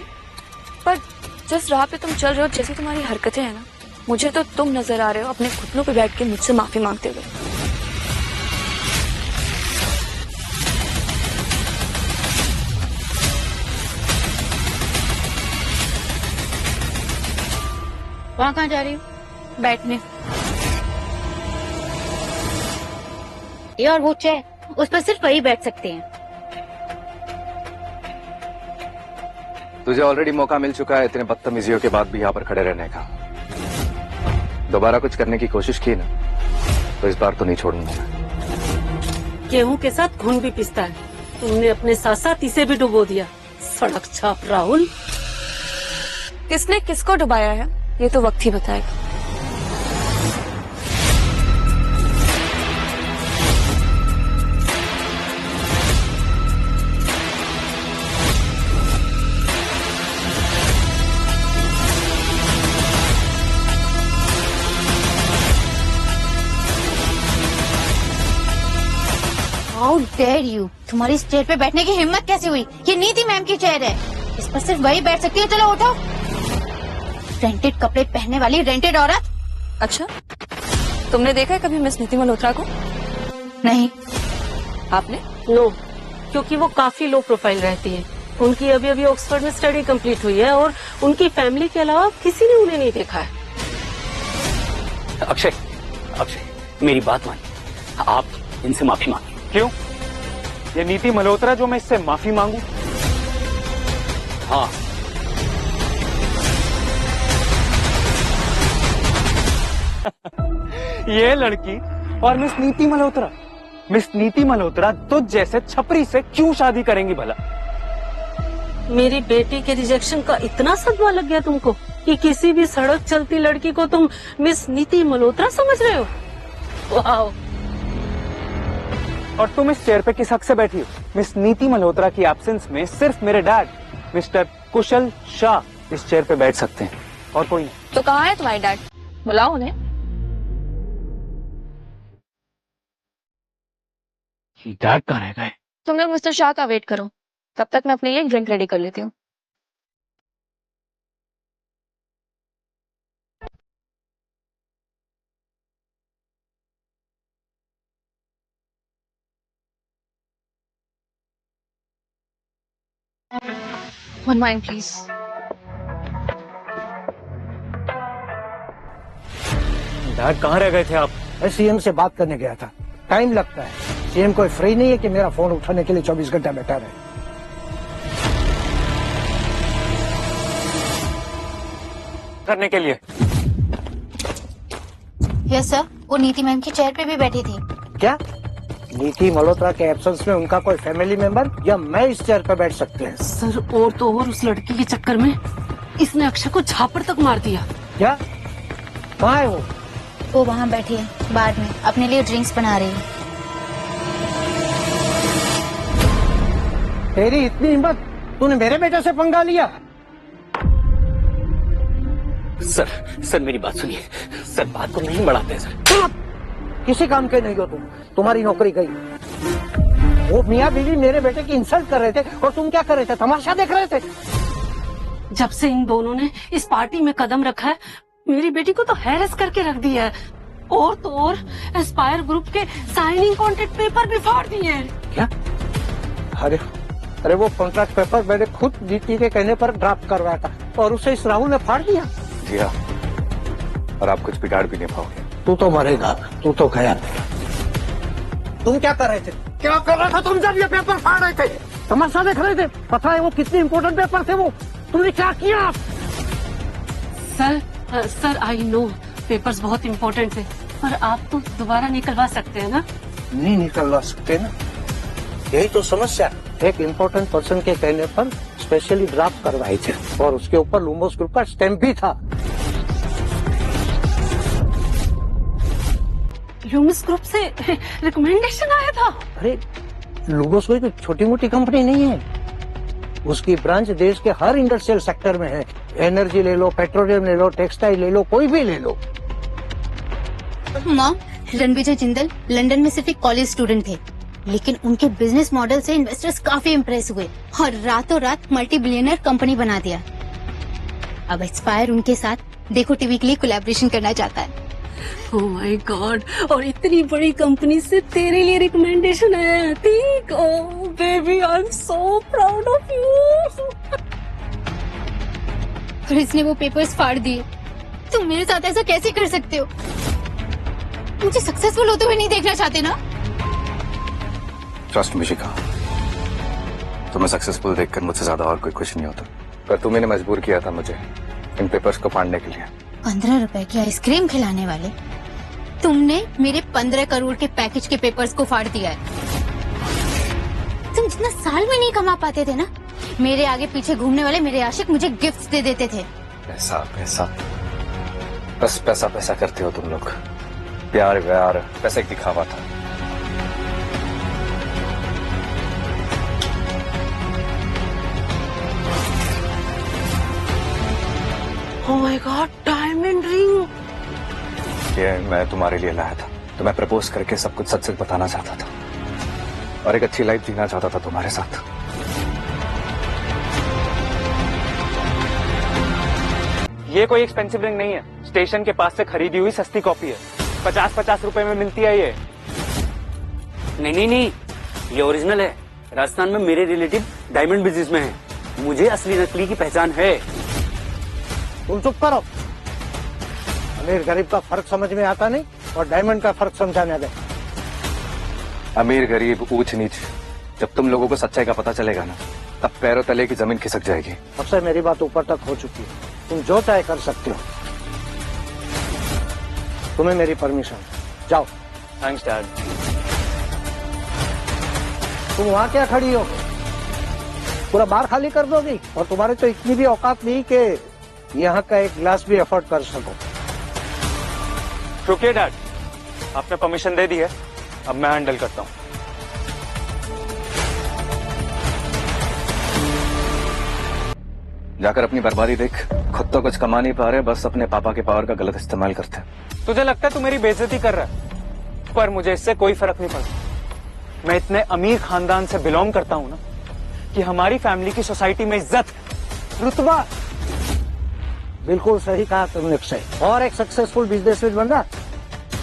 पर जिस राह पे तुम चल रहे हो, जैसी तुम्हारी हरकतें हैं ना, मुझे तो तुम नजर आ रहे हो अपने घुटनों पे बैठ के मुझसे माफी मांगते हुए। वहाँ कहाँ जा रही हो? बैठने। ये और वो चेयर, उस पर सिर्फ वही बैठ सकते हैं। तुझे ऑलरेडी मौका मिल चुका है इतने बदतमीजियों के बाद भी यहाँ पर खड़े रहने का। दोबारा कुछ करने की कोशिश की ना तो इस बार तो नहीं छोड़ूंगा मैं। गेहूं के साथ घुन भी पिसता है, तुमने अपने साथ साथ इसे भी डुबो दिया। सड़क छाप राहुल। किसने किसको डुबाया है ये तो वक्त ही बताएगा। हाउ डेयर यू, तुम्हारी इस चेयर पे बैठने की हिम्मत कैसे हुई? ये नीति मैम की चेयर है, इस पर सिर्फ वही बैठ सकती है। चलो उठो। रेंटेड कपड़े पहनने वाली रेंटेड औरत। अच्छा, तुमने देखा है कभी मिस नीति मल्होत्रा को? नहीं। आपने? नो, क्योंकि वो काफी लो प्रोफाइल रहती है। उनकी अभी अभी ऑक्सफोर्ड में स्टडी कंप्लीट हुई है और उनकी फैमिली के अलावा किसी ने उन्हें नहीं देखा है। अक्षय, मेरी बात मानिए, आप इनसे माफी मांगिए। क्यों? ये नीति मल्होत्रा जो मैं इससे माफी मांगू? हाँ। ये लड़की और मिस नीति मल्होत्रा तुझ जैसे छपरी से क्यों शादी करेंगी भला? मेरी बेटी के रिजेक्शन का इतना सदमा लग गया तुमको कि किसी भी सड़क चलती लड़की को तुम मिस नीति मल्होत्रा समझ रहे हो? वाह। और तुम इस चेयर पे किस हक से बैठी हो? मिस नीति मल्होत्रा की एब्सेंस में सिर्फ मेरे डैड मिस्टर कुशल शाह इस चेयर पे बैठ सकते हैं और कोई नहीं। तो कहाँ है तुम्हारे डैड? बुलाओ उन्हें। डैड कहाँ रह गए? तुम लोग मिस्टर शाह का वेट करो, तब तक मैं अपने लिए एक ड्रिंक रेडी कर लेती हूँ। One wine, please. डैड कहाँ रह गए थे आप? सीएम से बात करने गया था, टाइम लगता है। सीएम कोई फ्री नहीं है कि मेरा फोन उठाने के लिए 24 घंटा बैठा रहे। करने के लिए। यस सर, वो नीति मैम की चेयर पे भी बैठी थी। क्या नीति मल्होत्रा के एब्सेंस में उनका कोई फैमिली मेंबर या मैं इस चेयर पे बैठ सकते हैं? सर, और तो और उस लड़की के चक्कर में इसने अक्षय को झापड़ तक मार दिया। क्या? कहाँ है वो? वो वहाँ बैठी है बार में, अपने लिए ड्रिंक्स बना रही है। तेरी इतनी हिम्मत, तूने मेरे बेटे से पंगा लिया? सर मेरी बात सुनिए। सर बात को नहीं बढ़ाते सर। किसी काम के नहीं हो तुम, तुम्हारी नौकरी गई। वो मियाँ बीवी मेरे बेटे की इंसल्ट कर रहे थे और तुम क्या कर रहे थे? तमाशा देख रहे थे। जब से इन दोनों ने इस पार्टी में कदम रखा है, मेरी बेटी को तो हैरेस करके रख दिया है। और तो और एस्पायर ग्रुप के साइनिंग कॉन्ट्रैक्ट पेपर भी फाड़ दिए हैं। क्या? अरे वो कॉन्ट्रैक्ट पेपर मैंने खुद नीति के कहने पर ड्राफ्ट करवाया था और उसे इस राहुल ने फाड़ दिया। दिया, और आप कुछ बिगाड़ भी नहीं पाओगे। तू तो मरेगा, तू तो गया। तुम क्या कर रहे थे? क्या कर रहे थे तुम जब ये पेपर फाड़ रहे थे? तमाशा देख रहे थे? पता है वो कितने इम्पोर्टेंट पेपर थे वो? तुमने क्या किया? सर आई नो पेपर्स बहुत इम्पोर्टेंट थे, पर आप तो दोबारा निकलवा सकते हैं ना? नहीं निकलवा सकते ना, यही तो समस्या। एक इम्पोर्टेंट पर्सन के कहने पर स्पेशली ड्राफ्ट करवाए थे और उसके ऊपर लुम्बोस ग्रुप का स्टैम्प भी था। लुम्बोस ग्रुप से रिकमेंडेशन आया था? अरे लुम्बोस कोई छोटी मोटी कंपनी नहीं है, उसकी ब्रांच देश के हर इंडस्ट्रियल सेक्टर में है। एनर्जी ले लो, पेट्रोलियम ले लो, टेक्सटाइल ले लो, कोई भी ले लो। मॉम, रणविजय जिंदल लंदन में सिर्फ एक कॉलेज स्टूडेंट थे, लेकिन उनके बिजनेस मॉडल से इन्वेस्टर्स काफी इम्प्रेस हुए और रातों रात मल्टी बिलियनर कंपनी बना दिया। अब एस्पायर उनके साथ देखो टीवी के लिए कोलैबोरेशन करना चाहता है। ओह माय गॉड, और इतनी बड़ी कंपनी से तेरे लिए रिकमेंडेशन आया। Think, oh baby, I am so proud of you. और इसने वो पेपर्स फाड़ दिए। तुम मेरे साथ ऐसा कैसे कर सकते हो? मुझे सक्सेसफुल होते हुए नहीं देखना चाहते ना? ट्रस्ट मी शिखा, तुम्हें सक्सेसफुल देखकर मुझसे ज्यादा और कोई खुश नहीं होता, पर तुम्हें मजबूर किया था मुझे इन पेपर्स को फाड़ने के लिए। 15 रुपए की आइसक्रीम खिलाने वाले तुमने मेरे 15 करोड़ के पैकेज के पेपर्स को फाड़ दिया है। तुम जितना साल में नहीं कमा पाते थे ना, मेरे आगे पीछे घूमने वाले मेरे आशिक मुझे गिफ्ट्स दे देते थे। पैसा पैसा, बस पैसा पैसा करते हो तुम लोग। प्यार व्यार पैसे की दिखावा था। Oh my God, diamond ring. ये मैं तुम्हारे लिए लाया था, तो मैं प्रपोज करके सब कुछ सच सच बताना चाहता था और एक अच्छी लाइफ जीना चाहता था तुम्हारे साथ। ये कोई एक्सपेंसिव रिंग नहीं है, स्टेशन के पास से खरीदी हुई सस्ती कॉपी है। 50-50 रुपए में मिलती है ये। नहीं, ये ओरिजिनल है। राजस्थान में मेरे रिलेटिव डायमंड बिजनेस में है, मुझे असली नकली की पहचान है। तुम चुप करो। अमीर गरीब का फर्क समझ में आता नहीं और डायमंड का फर्क समझाने गए। अमीर गरीब ऊंच नीच, जब तुम लोगों को सच्चाई का पता चलेगा ना, तब पैरों तले की जमीन खिसक जाएगी। अब से मेरी बात ऊपर तक हो चुकी है, तुम जो चाहे कर सकते हो। तुम्हें मेरी परमिशन, जाओ। Thanks dad. तुम वहां क्या खड़ी हो? पूरा बार खाली कर दोगी? और तुम्हारे तो इतनी भी औकात नहीं कि यहाँ का एक ग्लास भी अफोर्ड कर सको। रुकिए डैड, आपने परमिशन दे दी है, अब मैं हैंडल करता हूँ। जाकर अपनी बर्बादी देख। खुद तो कुछ कमा नहीं पा रहे, बस अपने पापा के पावर का गलत इस्तेमाल करते हैं। तुझे लगता है तू मेरी बेइज्जती कर रहा है, पर मुझे इससे कोई फर्क नहीं पड़ता। मैं इतने अमीर खानदान से बिलोंग करता हूँ ना कि हमारी फैमिली की सोसाइटी में इज्जत, रुतबा। बिल्कुल सही कहा तुमने अक्षय। और एक सक्सेसफुल बिजनेसमैन बनना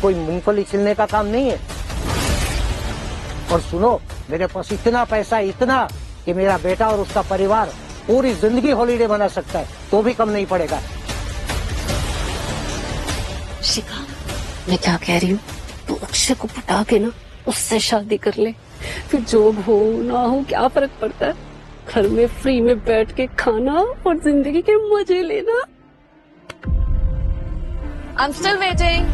कोई मूंगफली छिलने का काम नहीं है। और सुनो, मेरे पास इतना पैसा, इतना कि मेरा बेटा और उसका परिवार पूरी जिंदगी हॉलीडे बना सकता है, तो भी कम नहीं पड़ेगा। शिखा, मैं क्या कह रही हूँ, तू अक्षय को पटा के ना उससे शादी कर ले। फिर जॉब हो ना हो क्या फर्क पड़ता है, घर में फ्री में बैठ के खाना और जिंदगी के मजे लेना। I'm still waiting.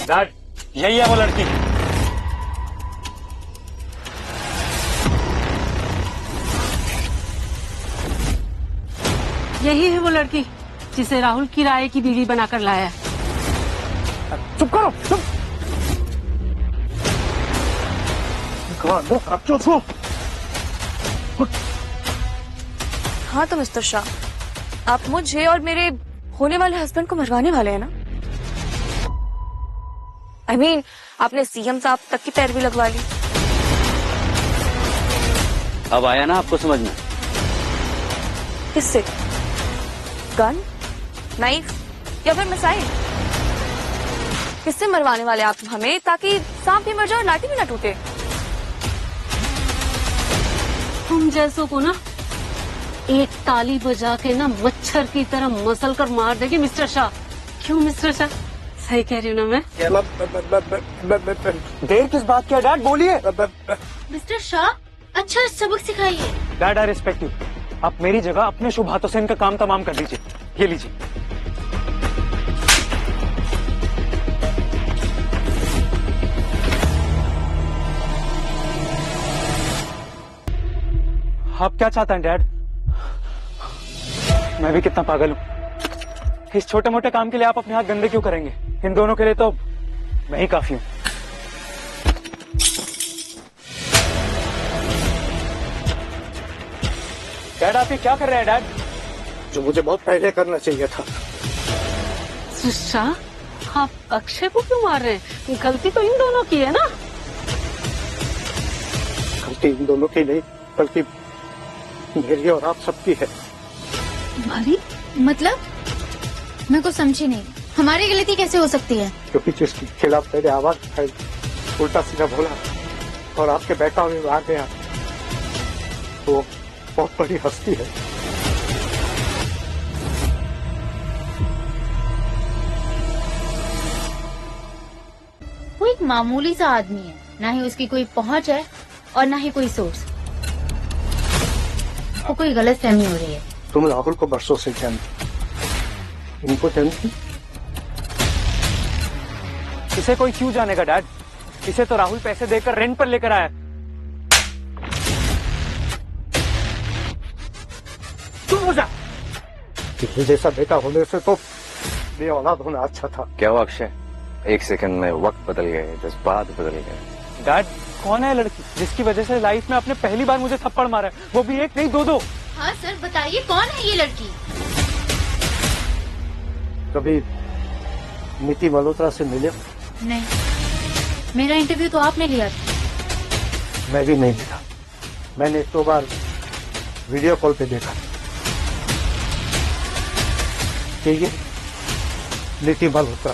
डैड, यही है वो लड़की। यही है वो लड़की जिसे राहुल किराए की बीवी बनाकर लाया है। चुप करो, चुप। हाँ तो मिस्टर शाह, आप मुझे और मेरे होने वाले हस्बैंड को मरवाने वाले हैं ना? I mean, आपने सीएम साहब तक की पैरवी लगवा ली। अब आया ना आपको समझ में? किससे? गन, नाइफ या फिर मिसाइल? किससे मरवाने वाले आप हमें, ताकि सांप भी मर जाए और लाठी भी ना टूटे? तुम जैसों को ना एक ताली बजा के ना मच्छर की तरह मसल कर मार देगी मिस्टर शाह। क्यों मिस्टर शाह, सही कह रही हूँ ना मैं? देर किस बात की है डैड, बोलिए। मिस्टर शाह, अच्छा सबक सिखाइए। Dad, I respect you. आप मेरी जगह अपने शुभ हाथों से इनका काम तमाम कर दीजिए। ये लीजिए। आप क्या चाहते हैं डैड? मैं भी कितना पागल हूँ। इस छोटे मोटे काम के लिए आप अपने हाथ गंदे क्यों करेंगे? इन दोनों के लिए तो मैं ही काफी हूँ। डैड, आप ये क्या कर रहे हैं डैड? जो मुझे बहुत पहले करना चाहिए था। शाह, आप अक्षय को क्यों मार रहे हैं? गलती तो इन दोनों की है ना? गलती इन दोनों की नहीं, बल्कि मेरी और आप सबकी है। तुम्हारी मतलब? मैं कुछ समझी नहीं, हमारी गलती कैसे हो सकती है? क्योंकि जिसके खिलाफ मैंने आवाज उठाई, उल्टा सीधा बोला और आपके बहकावे में आ गया, वो बहुत बड़ी हस्ती है। वो एक मामूली सा आदमी है, ना ही उसकी कोई पहुंच है और ना ही कोई सोर्स। वो कोई गलत फहमी हो रही है। तुम राहुल को बरसों से जानती, इनको जानती? इसे कोई क्यों जानेगा डैड? इसे तो राहुल पैसे देकर रेंट पर लेकर आया। तुम हो जा। किसी जैसा बेटा होने से तो ये औलाद होना अच्छा था। क्या हुआ अक्षय? एक सेकंड में वक्त बदल गए, जज्बात बदल गए। डैड, कौन है लड़की जिसकी वजह से लाइफ में आपने पहली बार मुझे थप्पड़ मारा है, वो भी एक नहीं दो? हाँ सर, बताइए कौन है ये लड़की? कभी नीति मल्होत्रा से मिले? नहीं, मेरा इंटरव्यू तो आपने लिया था। मैं भी नहीं मिला, मैंने 2 बार वीडियो कॉल पे देखा। ठीक है, नीति मल्होत्रा।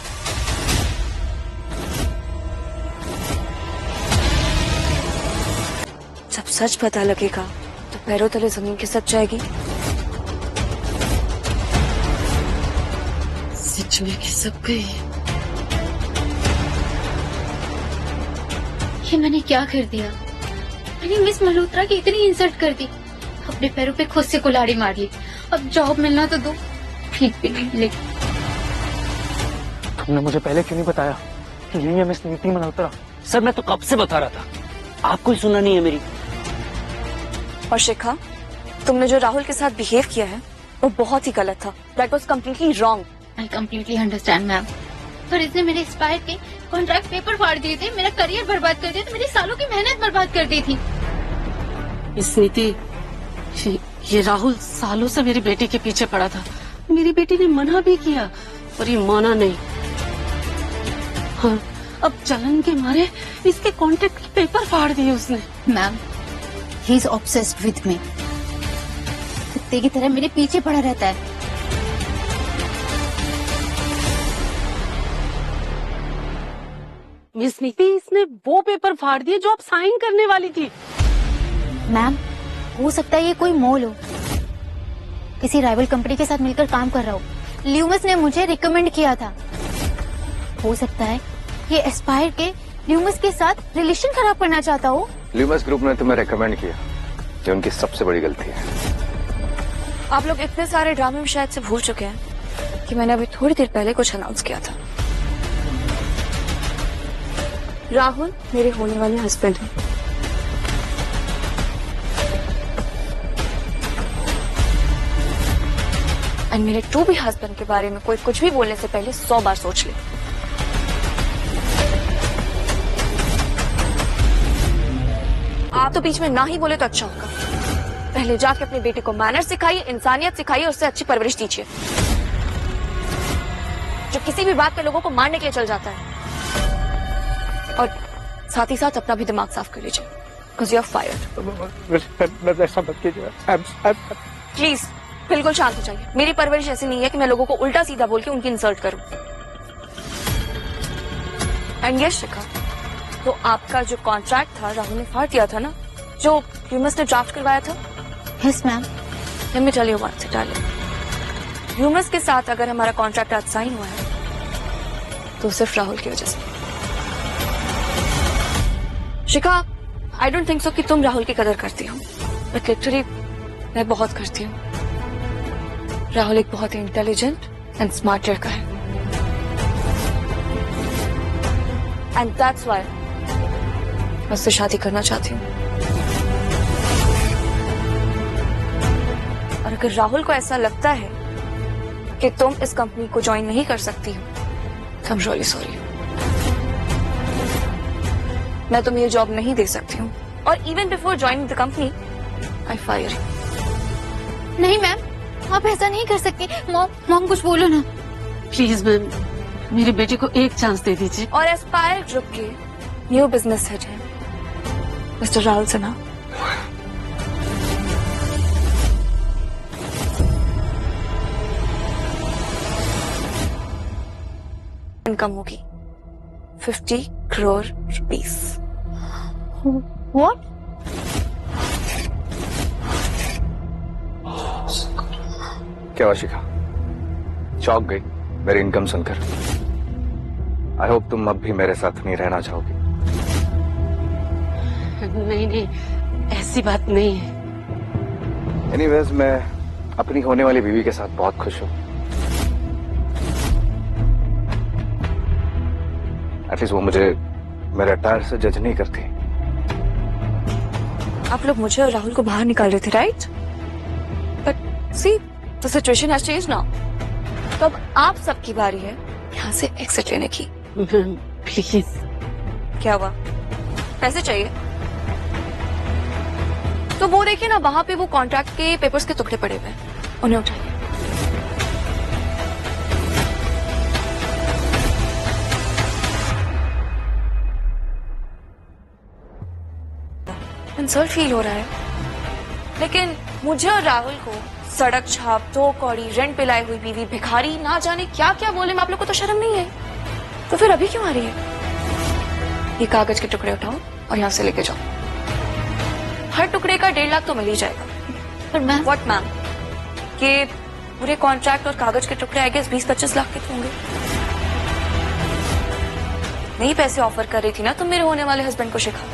जब सच पता लगेगा तो पैरों तले जमीन खिसक जाएगी। सच में खिसक गई। ये मैंने क्या कर दिया? मैंने मिस मल्होत्रा की इतनी इंसल्ट कर दी, अपने पैरों पे खुद से कुल्हाड़ी मार ली। अब जॉब मिलना तो दो, ठीक भी नहीं मिलेगी। तुमने मुझे पहले क्यों नहीं बताया कि यही है मिस नीति मल्होत्रा? सर मैं तो कब से बता रहा था, आपको ही सुना नहीं है मेरी। और शिखा, तुमने जो राहुल के साथ बिहेव किया है वो बहुत ही गलत था। That was completely wrong. I completely understand ma'am, पर इसने मेरे एक्सपायर के कॉन्ट्रैक्ट पेपर फाड़ दिए थे, मेरा करियर बर्बाद कर दिया था, मेरी सालों की मेहनत बर्बाद कर दी थी। इस नीति, ये राहुल सालों से मेरी बेटी के पीछे पड़ा था। मेरी बेटी ने मना भी किया पर ये माना नहीं। हाँ, अब जलन के मारे इसके कॉन्ट्रैक्ट के पेपर फाड़ दिए उसने। Ma'am, he is obsessed with me. कुत्ते की तरह मेरे पीछे पड़ा रहता है। मिस नीति, इसने वो पेपर फाड़ दिए जो आप साइन करने वाली थी। मैम, हो सकता है ये कोई मोल हो, किसी राइवल कंपनी के साथ मिलकर काम कर रहा हो। ल्यूमस ने मुझे रिकमेंड किया था। हो सकता है ये एस्पायर के ल्यूमस के साथ रिलेशन खराब करना चाहता हो। ल्यूमस ग्रुप ने तुम्हें रेकमेंड किया, ये उनकी सबसे बड़ी गलती है। आप लोग इतने सारे ड्रामे में शायद से भूल चुके हैं कि मैंने अभी थोड़ी देर पहले कुछ अनाउंस किया था। राहुल मेरे होने वाले हस्बैंड हैं। एंड मेरे टू बी हस्बैंड के बारे में कोई कुछ भी बोलने से पहले 100 बार सोच ले। आप तो बीच में ना ही बोले तो अच्छा होगा। पहले जाके अपने बेटे को मैनर सिखाइए, इंसानियत सिखाइए, उससे अच्छी परवरिश दीजिए। जो किसी भी बात पे लोगों को मारने के लिए चल जाता है। और साथ ही साथ अपना भी दिमाग साफ कर लीजिए, बिकॉज़ यू आर फायर्ड। ऐसा मत कीजिए प्लीज, बिल्कुल शांत हो जाइए। मेरी परवरिश ऐसी नहीं है कि मैं लोगों को उल्टा सीधा बोल के उनकी इंसल्ट करूं। एंड यस शिखा, तो आपका जो कॉन्ट्रैक्ट था राहुल ने फाड़ दिया था ना, जो ल्यूमस ने ड्राफ्ट करवाया था। Yes ma'am. Let me tell you one thing darling, Lumus के साथ अगर हमारा कॉन्ट्रैक्ट आज साइन हुआ है तो सिर्फ राहुल की वजह से। शिखा, आई डोंट थिंक सो कि तुम राहुल की कदर करती हो, बट लिटरली मैं बहुत करती हूँ। राहुल एक बहुत ही इंटेलिजेंट एंड स्मार्ट लड़का है, एंड दैट्स व्हाई मैं उससे शादी करना चाहती हूँ। और अगर राहुल को ऐसा लगता है कि तुम इस कंपनी को ज्वाइन नहीं कर सकती हो, तो आई एम रियली सॉरी। मैं तुम्हें ये जॉब नहीं दे सकती हूँ, और even before joining the company I fire you. नहीं मैम, आप ऐसा नहीं कर सकती। मॉम कुछ बोलो ना प्लीज मैम, मेरी बेटी को एक चांस दे दीजिए। और एस्पायर ग्रुप के न्यू बिजनेस हेड है मिस्टर राहुल सिन्हा। इनकम होगी 50 करोड़ रुपीस। व्हाट? क्या हुआ शिखा, चौंक गई मेरी इनकम सुनकर? आई होप तुम अब भी मेरे साथ नहीं रहना चाहोगी। नहीं नहीं, ऐसी बात नहीं है। एनीवेज, मैं अपनी होने वाली बीवी के साथ बहुत खुश हूँ। एटलीस्ट वो मुझे मेरे अटायर से जज नहीं करती। आप लोग मुझे और राहुल को बाहर निकाल रहे थे, right? But see the situation has changed now. तो अब आप सबकी बारी है यहाँ से एग्जिट लेने की। प्लीज। क्या हुआ, पैसे चाहिए? तो वो देखिए ना, वहां पे वो कॉन्ट्रैक्ट के पेपर्स के टुकड़े पड़े हुए हैं, उन्हें उठाइए। इंसल्ट फील हो रहा है, लेकिन मुझे और राहुल को सड़क छाप, 2 कौड़ी, रेंट पे लाई हुई बीवी, भिखारी, ना जाने क्या क्या बोले में आप लोग को तो शर्म नहीं है? तो फिर अभी क्यों आ रही है? ये कागज के टुकड़े उठाओ और यहाँ से लेके जाओ। हर टुकड़े का 1.5 लाख तो मिल ही जाएगा। पर मैम, व्हाट मैम? ये पूरे कॉन्ट्रैक्ट और कागज के टुकड़े आई गेस 20-25 लाख के होंगे। नहीं पैसे ऑफर कर रही थी ना तुम मेरे होने वाले हस्बैंड को शिखा।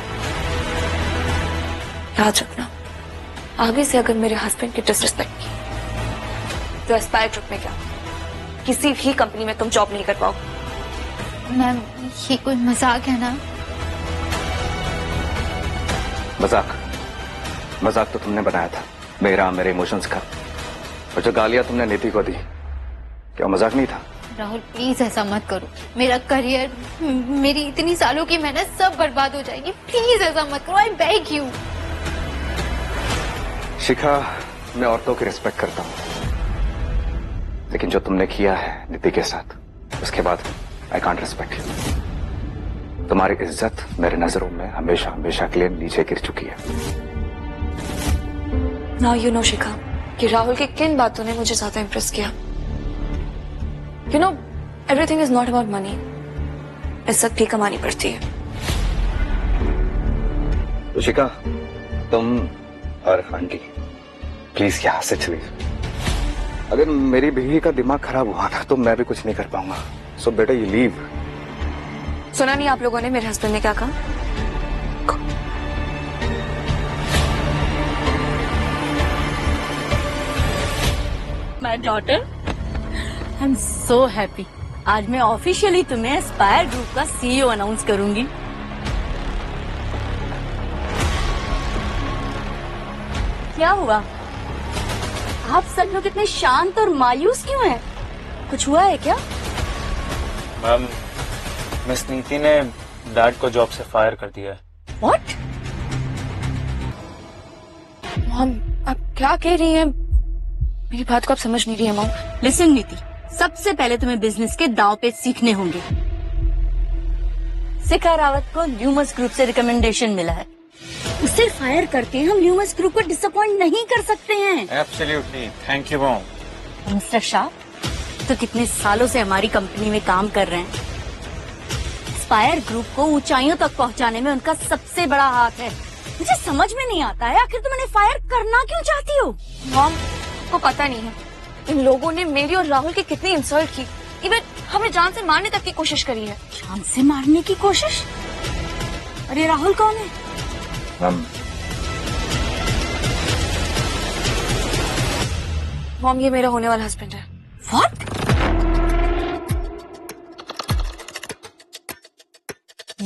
याद रखना, आगे से अगर मेरे हस्बैंड की डिसरिस्पेक्ट की तो एस्पायर ग्रुप में क्या, किसी भी कंपनी में तुम जॉब नहीं कर पाओ। मैम ये कोई मजाक है ना? मजाक तो तुमने बनाया था, मेरे इमोशंस का। और जो गालियां तुमने नीति को दी, क्या मजाक नहीं था? राहुल प्लीज ऐसा मत करो, मेरा करियर, मेरी इतनी सालों की मेहनत सब बर्बाद हो जाएगी। प्लीज ऐसा मत करो, आई बेग यू। शिखा, मैं औरतों की रिस्पेक्ट करता हूँ, लेकिन जो तुमने किया है नीति के साथ, उसके बाद आई कांट रिस्पेक्ट यू। तुम्हारी इज्जत मेरे नजरों में हमेशा हमेशा के लिए नीचे गिर चुकी है। नाउ यू नो शिखा कि राहुल की किन बातों ने मुझे ज्यादा इम्प्रेस किया। You know, everything is not about money. इज्जत भी कमानी पड़ती है। तो शिखा, तुम और आंटी प्लीज यहाँ से चलिए। अगर मेरी बीवी का दिमाग खराब हुआ ना तो मैं भी कुछ नहीं कर पाऊंगा। सो बेटा यू लीव। सुना नहीं आप लोगों ने मेरे हस्बैंड ने क्या कहा? My daughter, I am so happy. आज मैं ऑफिशियली तुम्हें एस्पायर ग्रुप का सीईओ अनाउंस करूंगी। क्या हुआ? आप सब लोग इतने शांत और मायूस क्यों हैं? कुछ हुआ है क्या? मैम, मिस नीति ने डैड को जॉब से फायर कर दिया है। व्हाट? मॉम, आप क्या कह रही हैं? मेरी बात को आप समझ नहीं रही है मॉम। लिसन नीति, सबसे पहले तुम्हें बिजनेस के दांव पे सीखने होंगे। शिखा रावत को ल्यूमस ग्रुप से रिकमेंडेशन मिला है। उसे फायर करके हम ल्यूमस ग्रुप को डिसअपॉइंट नहीं कर सकते हैं। Absolutely, thank you mom. Mister Shah तो कितने सालों से हमारी कंपनी में काम कर रहे हैं। एस्पायर ग्रुप को ऊंचाइयों तक पहुंचाने में उनका सबसे बड़ा हाथ है। मुझे समझ में नहीं आता है, आखिर तुम उन्हें फायर करना क्यों चाहती हो? मॉम को पता नहीं है इन लोगों ने मेरी और राहुल की कितनी इंसल्ट की। इवन हमें जान से मारने तक की कोशिश करी है। जान से मारने की कोशिश? अरे राहुल कौन है? मॉम, ये मेरा होने वाला हस्बैंड है। What?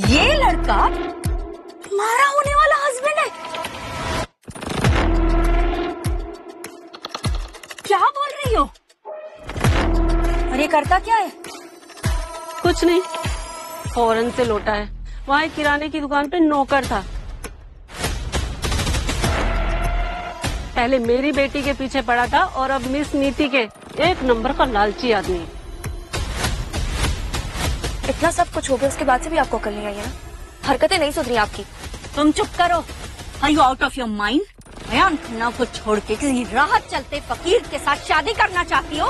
ये लड़का तुम्हारा होने वाला हस्बैंड है? क्या बोल रही हो? और ये करता क्या है? कुछ नहीं, फौरन से लौटा है। वहाँ एक किराने की दुकान पे नौकर था। पहले मेरी बेटी के पीछे पड़ा था और अब मिस नीति के। एक नंबर का लालची आदमी। इतना सब कुछ हो गया, उसके बाद से भी आपको अकल नहीं आई है ना? हरकतें नहीं सुधरी आपकी। तुम चुप करो। Are you out of your mind? Ayaan Khanna को छोड़ के किसी राहत चलते फकीर के साथ शादी करना चाहती हो?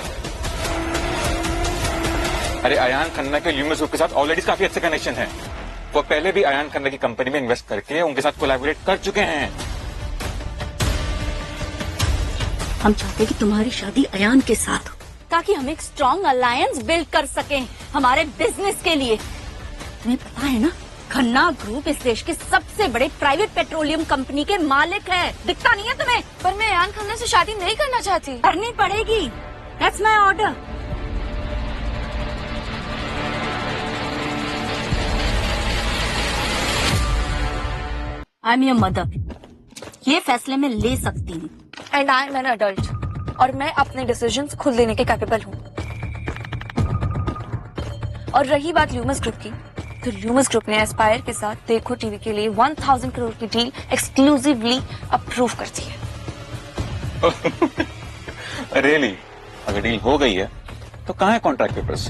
अरे अयान खन्ना के ल्यूमस ग्रुप के साथ ऑलरेडी काफी अच्छे कनेक्शन है। वो पहले भी अयान खन्ना की कंपनी में इन्वेस्ट करके उनके साथ कोलैबोरेट कर चुके हैं। हम चाहते कि तुम्हारी शादी अयान के साथ हो, ताकि हम एक स्ट्रॉन्ग अलायंस बिल्ड कर सकें हमारे बिजनेस के लिए। तुम्हें पता है ना, खन्ना ग्रुप इस देश के सबसे बड़े प्राइवेट पेट्रोलियम कंपनी के मालिक है। दिखता नहीं है तुम्हें? पर मैं अयान खन्ना से शादी नहीं करना चाहती। करनी पड़ेगी। That's my order. I am your mother. ये फैसले मैं ले सकती हूँ। And I am an adult और मैं अपने डिसीजंस खुद लेने के कैपेबल हूँ। और रही बात ल्यूमस ग्रुप की, तो ल्यूमस ग्रुप ने एस्पायर के साथ देखो टीवी के लिए 1000 करोड़ की डील एक्सक्लूसिवली अप्रूव कर दी है। रियली? अगर डील हो गई है तो कहाँ है कॉन्ट्रैक्ट पेपर्स?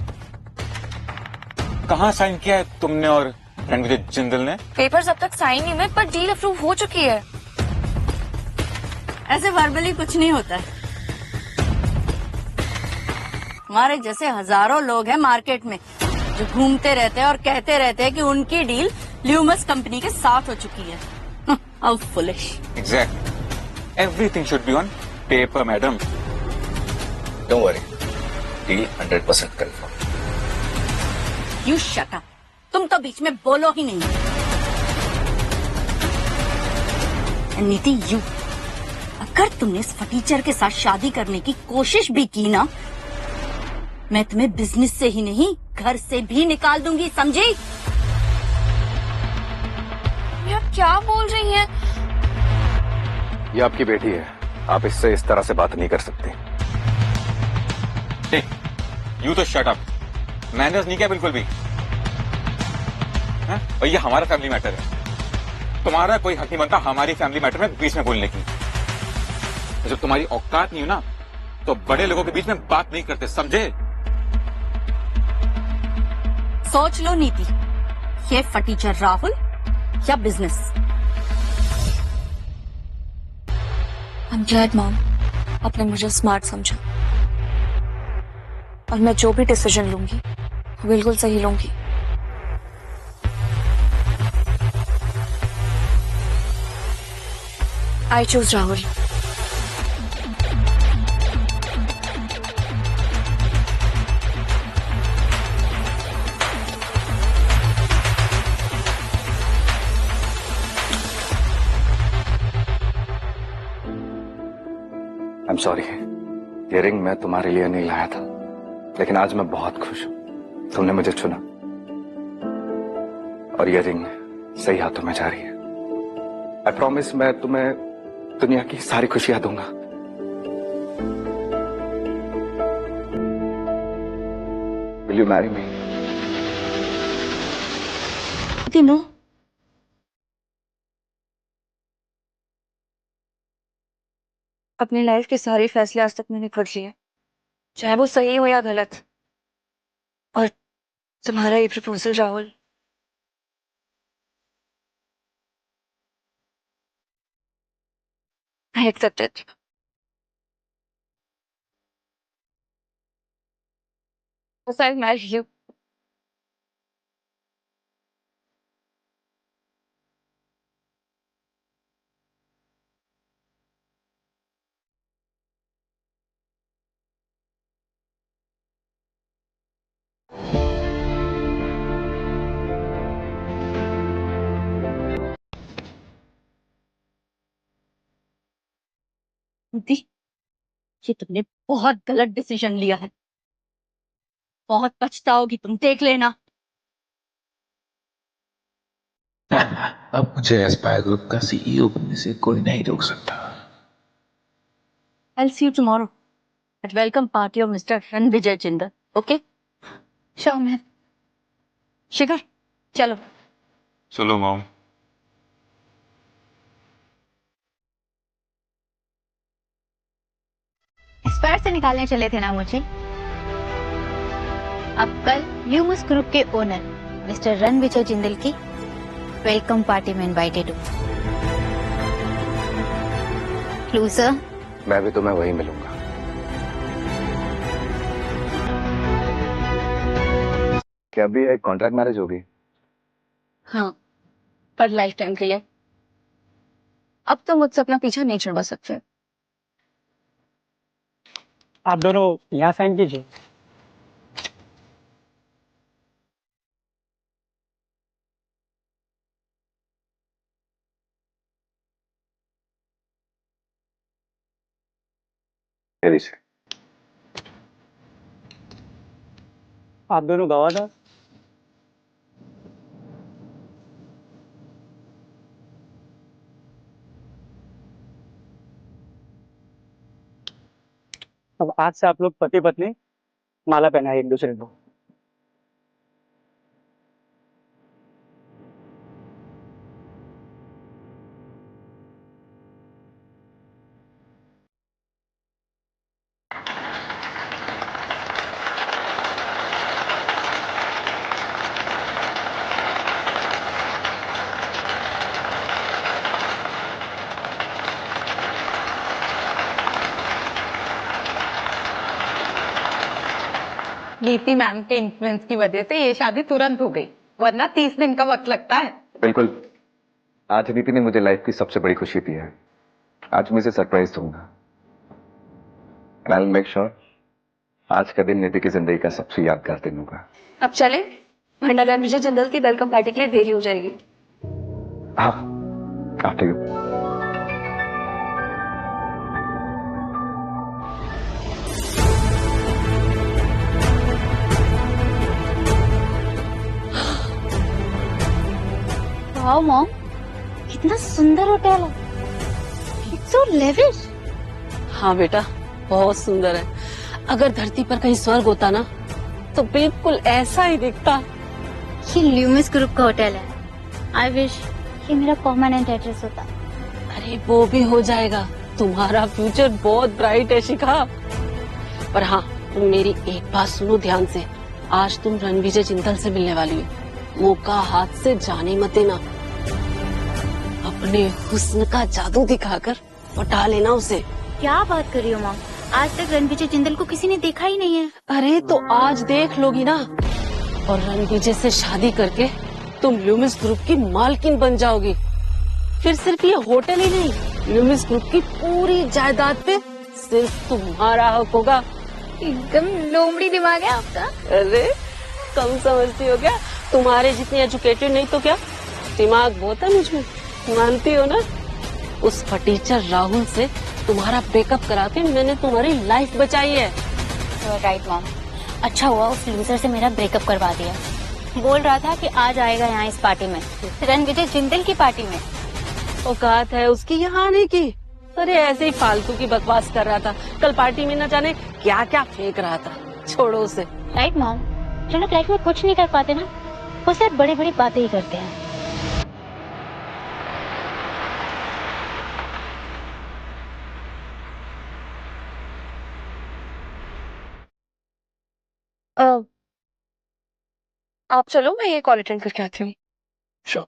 कहाँ साइन किया है तुमने और रणविजय जिंदल ने? पेपर्स अब तक साइन नहीं हुए, पर डील अप्रूव हो चुकी है। ऐसे वर्बली कुछ नहीं होता है। हमारे जैसे हजारों लोग हैं मार्केट में जो घूमते रहते हैं और कहते रहते हैं कि उनकी डील ल्यूमस कंपनी के साथ हो चुकी है। How foolish. Exactly, everything should be on paper madam. Don't worry, deal 100% confirm. You shut up. तुम तो बीच में बोलो ही नहीं। नीति, यू अगर तुमने इस फटीचर के साथ शादी करने की कोशिश भी की ना, मैं तुम्हें बिजनेस से ही नहीं घर से भी निकाल दूंगी, समझी? आप क्या बोल रही हैं? ये आपकी बेटी है, आप इससे इस तरह से बात नहीं कर सकती। यू तो शट अप। मैनर्स नहीं क्या बिल्कुल भी है? और ये हमारा फैमिली मैटर है, तुम्हारा कोई हक नहीं बनता हमारी फैमिली मैटर में बीच में बोलने की। जब तुम्हारी औकात नहीं हो ना तो बड़े लोगों के बीच में बात नहीं करते, समझे? सोच लो नीति, ये फटीचर राहुल या बिजनेस? I'm glad, मॉम, आपने मुझे स्मार्ट समझा और मैं जो भी डिसीजन लूंगी वो बिल्कुल सही लूंगी। I choose Rahul. I'm sorry, ये रिंग मैं तुम्हारे लिए नहीं लाया था, लेकिन आज मैं बहुत खुश हूं, तुमने मुझे चुना और ये रिंग सही हाथों में जा रही है। I promise मैं तुम्हें दुनिया की सारी खुशियां दूंगा। Will you marry me? तीनों अपनी लाइफ के सारे फैसले आज तक मैंने खुद लिए, चाहे वो सही हो या गलत। और तुम्हारा ये proposal Rahul, I accept it. Yes, I'll marry you. दी, ये तुमने बहुत गलत डिसीजन लिया है, बहुत पछताओगी तुम, देख लेना। अब मुझे एस्पायर ग्रुप का सीईओ बनने से कोई नहीं रोक सकता। I'll see you tomorrow at welcome party of Mr. Ranvijay Jindal. Okay? Sure, man. शिखर, चलो। चलो मॉम। एस्पायर से निकालने चले थे ना मुझे। अब कल ल्यूमस ग्रुप के ओनर मिस्टर रणविजय जिंदल की वेलकम पार्टी में इनवाइटेड हूँ। सर, मैं भी तुम्हें वही मिलूंगा। क्या अभी एक कॉन्ट्रैक्ट मैरिज होगी? हाँ, पर लाइफ टाइम के लिए। अब तो मुझसे अपना पीछा नहीं छुड़वा सकते। आप दोनों यहाँ साइन कीजिए। आप दोनों गवाह। अब आज से आप लोग पति पत्नी माला पहनाए एक दूसरे को। नीति मैम के इन्फ्लुएंस की वजह से ये शादी तुरंत हो गई, वरना 30 दिन का वक्त लगता है। बिल्कुल, आज नीति ने मुझे लाइफ की सबसे बड़ी खुशी दी है। आज मैं इसे सरप्राइज दूंगा। आई विल मेक श्योर आज का दिन नीति की जिंदगी का सबसे यादगार दिन होगा। अब चले, वरना रणविजय जिंदल की वेलकम पार्टी के लिए देरी हो जाएगी। हाँ, आफ्टर यू। वाओ मॉम, कितना सुंदर होटल है। It's so lavish. हाँ बेटा, बहुत सुंदर है। अगर धरती पर कहीं स्वर्ग होता ना तो बिल्कुल ऐसा ही दिखता। ये ल्यूमिस ग्रुप का होटल है। आई विश ये मेरा परमानेंट एड्रेस होता। अरे वो भी हो जाएगा, तुम्हारा फ्यूचर बहुत ब्राइट है शिखा। पर हाँ, तुम मेरी एक बात सुनो ध्यान से। आज तुम रणविजय जिंदल से मिलने वाली हो। मौका हाथ से जाने मत देना। अपने हुस्न का जादू दिखाकर पटा लेना उसे। क्या बात कर रही हो मॉम, आज तक रणविजय जिंदल को किसी ने देखा ही नहीं है। अरे तो आज देख लोगी ना, और रणविजय से शादी करके तुम ल्यूमिस ग्रुप की मालकिन बन जाओगी। फिर सिर्फ ये होटल ही नहीं, ल्यूमिस ग्रुप की पूरी जायदाद पे सिर्फ तुम्हारा हक होगा। एकदम लोमड़ी दिमाग है आपका। अरे कम समझती हो क्या? तुम्हारे जितनी एजुकेटेड नहीं तो क्या, दिमाग बहुत है मुझमें, मानती हो ना? उस फटीचर राहुल से तुम्हारा ब्रेकअप करा के मैंने तुम्हारी लाइफ बचाई है। राइट मॉम, अच्छा हुआ उस लूजर से मेरा ब्रेकअप करवा दिया। बोल रहा था कि आज आएगा यहाँ इस पार्टी में, रणविजय जिंदल की पार्टी में। औकात है उसकी यहाँ आने की? अरे ऐसे ही फालतू की बकवास कर रहा था। कल पार्टी में न जाने क्या क्या फेंक रहा था। छोड़ो उसे। राइट मॉम, जो लोग लाइफ में कुछ नहीं कर पाते ना, वो सिर्फ बड़ी बड़ी बातें ही करते हैं। आप चलो, मैं ये कॉल अटेंड करके आती हूँ। श्योर।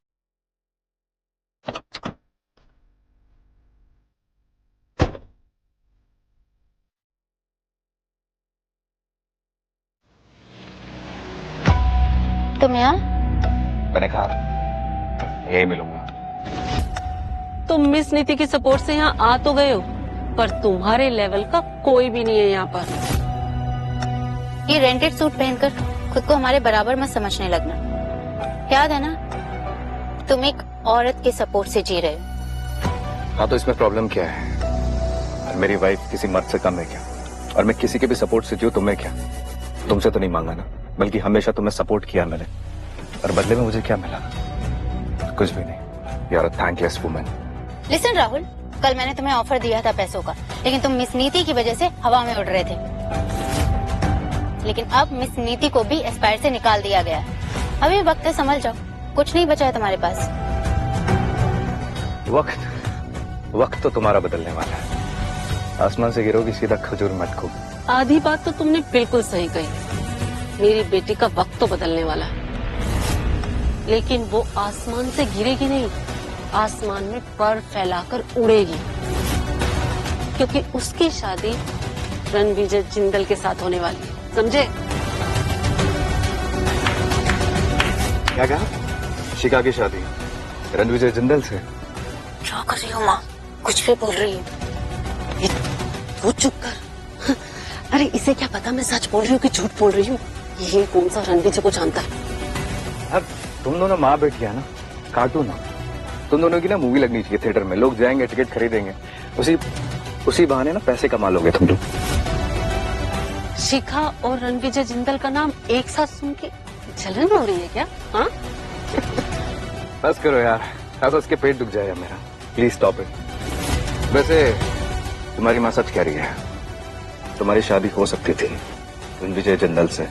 तुम यहाँ? मैंने कहा यही मिलूंगा। तुम मिस नीति की सपोर्ट से यहाँ आ तो गए हो, पर तुम्हारे लेवल का कोई भी नहीं है यहाँ पर। ये रेंटेड सूट पहनकर खुद को हमारे बराबर मत समझने लगना। याद है ना, तुम एक औरत के सपोर्ट से जी रहे हो। हाँ तो इसमें प्रॉब्लम क्या है? मेरी वाइफ किसी मर्द से कम है क्या? और मैं किसी के भी सपोर्ट से जीऊं, तुम्हें क्या? तुमसे तो नहीं मांगा ना, बल्कि हमेशा तुम्हें सपोर्ट किया मैंने, और बदले में मुझे क्या मिला? कुछ भी नहीं। You are a thankless woman. Listen Rahul, कल मैंने तुम्हें ऑफर दिया था पैसों का, लेकिन तुम मिस नीति की वजह से हवा में उड़ रहे थे। लेकिन अब मिस नीति को भी एस्पायर से निकाल दिया गया है। अभी वक्त है, संभल जाओ, कुछ नहीं बचा है तुम्हारे पास। वक्त तो तुम्हारा बदलने वाला है। आसमान से गिरोगी सीधा खजूर मत को। आधी बात तो तुमने बिल्कुल सही कही। मेरी बेटी का वक्त तो बदलने वाला है, लेकिन वो आसमान से गिरेगी नहीं, आसमान में पर फैलाकर उड़ेगी, क्योंकि उसकी शादी रणविजय जिंदल के साथ होने वाली है, समझे? क्या कहा? शिखा की शादी रणविजय जिंदल से? क्या कर रही हो माँ? कुछ भी बोल रही है। वो चुप कर। अरे इसे क्या पता मैं सच बोल रही हूँ कि झूठ बोल रही हूँ? ये कौन सा रणविजय को जानता है? अब तुम दोनों माँ बेटी है ना, काटो ना। तुम दोनों की ना मूवी लगनी चाहिए थिएटर में, लोग जाएंगे, टिकट खरीदेंगे, उसी बहाने ना पैसे कमा लोगे तुम लोग। शिखा और रणविजय जिंदल का नाम एक साथ सुन के जलन हो रही है क्या? हाँ? बस करो यार, ऐसा उसके पेट दुख जाएगा मेरा। Please stop it. वैसे तुम्हारी माँ सच कह रही है, तुम्हारी शादी हो सकती थी रणविजय जिंदल से,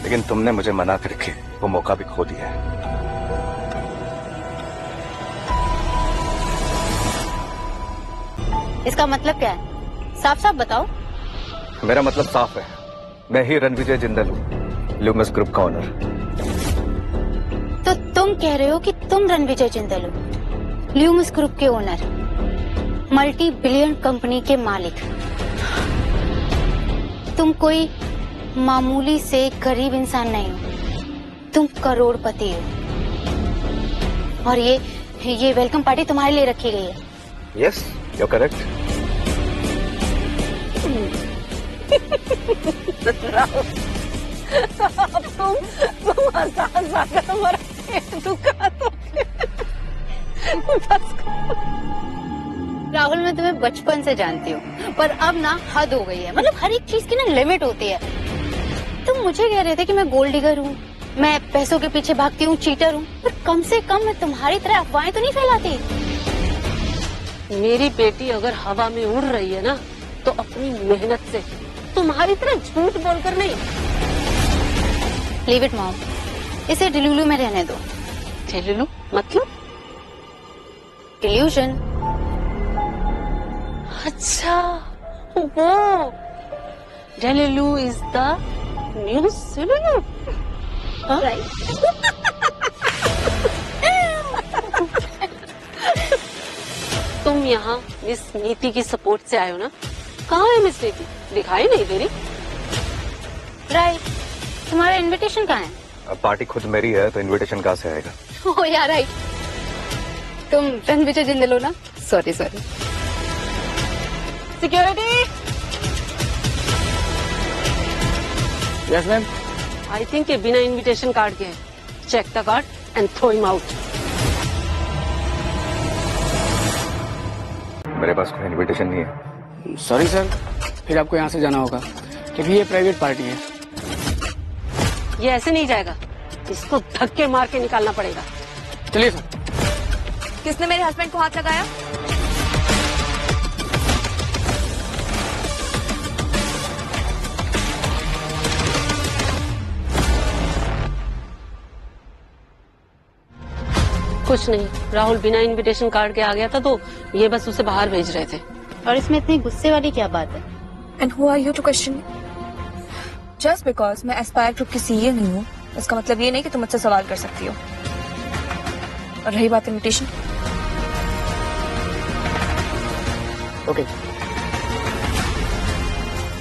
लेकिन तुमने मुझे मना करके वो मौका भी खो दिया है। इसका मतलब क्या है? साफ साफ बताओ। मेरा मतलब साफ है, मैं ही रणविजय जिंदल हूँ, ल्यूमिस ग्रुप का ओनर। तो तुम कह रहे हो कि तुम रणविजय जिंदल हो, ल्यूमिस ग्रुप के ओनर, मल्टी बिलियन कंपनी के मालिक। तुम कोई मामूली से गरीब इंसान नहीं हो, तुम करोड़पति हो। और ये वेलकम पार्टी तुम्हारे लिए रखी गई है। Yes, you are correct. अब तुम हंसा हमारा पेट दुखा दोगे। बस राहुल, मैं तुम्हें बचपन से जानती हूँ, पर अब ना हद हो गई है। मतलब हर एक चीज की ना लिमिट होती है। तुम मुझे कह रहे थे कि मैं गोल्ड डिगर हूँ, मैं पैसों के पीछे भागती हूँ, चीटर हूँ, पर कम से कम मैं तुम्हारी तरह अफवाहें तो नहीं फैलाती। मेरी बेटी अगर हवा में उड़ रही है ना, तो अपनी मेहनत से, तुम्हारी तरह झूठ बोलकर नहीं। लीव इट मॉम, इसे डिल्यूलू में रहने दो। डिल्यूलू मतलब? इल्यूजन। अच्छा, वो डिल्यूलू इज द न्यू सिल्लू। तुम यहाँ मिस नीति की सपोर्ट से आए हो ना? कहाँ है मिस नीति? दिखाई नहीं दे रही। राइट, तुम्हारा इनविटेशन कहाँ है? अब पार्टी खुद मेरी है तो इनविटेशन कहाँ से आएगा? ओह यार राइट, तुम रणविजय जिंदल हो ना? Sorry. Security. Yes ma'am. I think ये बिना इनविटेशन कार्ड के है। Check the card and throw him out. मेरे पास कोई इनविटेशन नहीं है। सॉरी सर, फिर आपको यहाँ से जाना होगा क्योंकि ये प्राइवेट पार्टी है। ये ऐसे नहीं जाएगा, इसको धक्के मार के निकालना पड़ेगा। चलिए सर। किसने मेरे हस्बैंड को हाथ लगाया? कुछ नहीं, राहुल बिना इनविटेशन कार्ड के आ गया था तो ये बस उसे बाहर भेज रहे थे। और इसमें इतनी गुस्से वाली क्या बात है? And who are you to question me? Just because मैं एस्पायर ग्रुप की सीईओ नहीं हूँ, इसका मतलब ये नहीं कि तुम मुझसे सवाल कर सकती हो। और रही बात invitation, okay.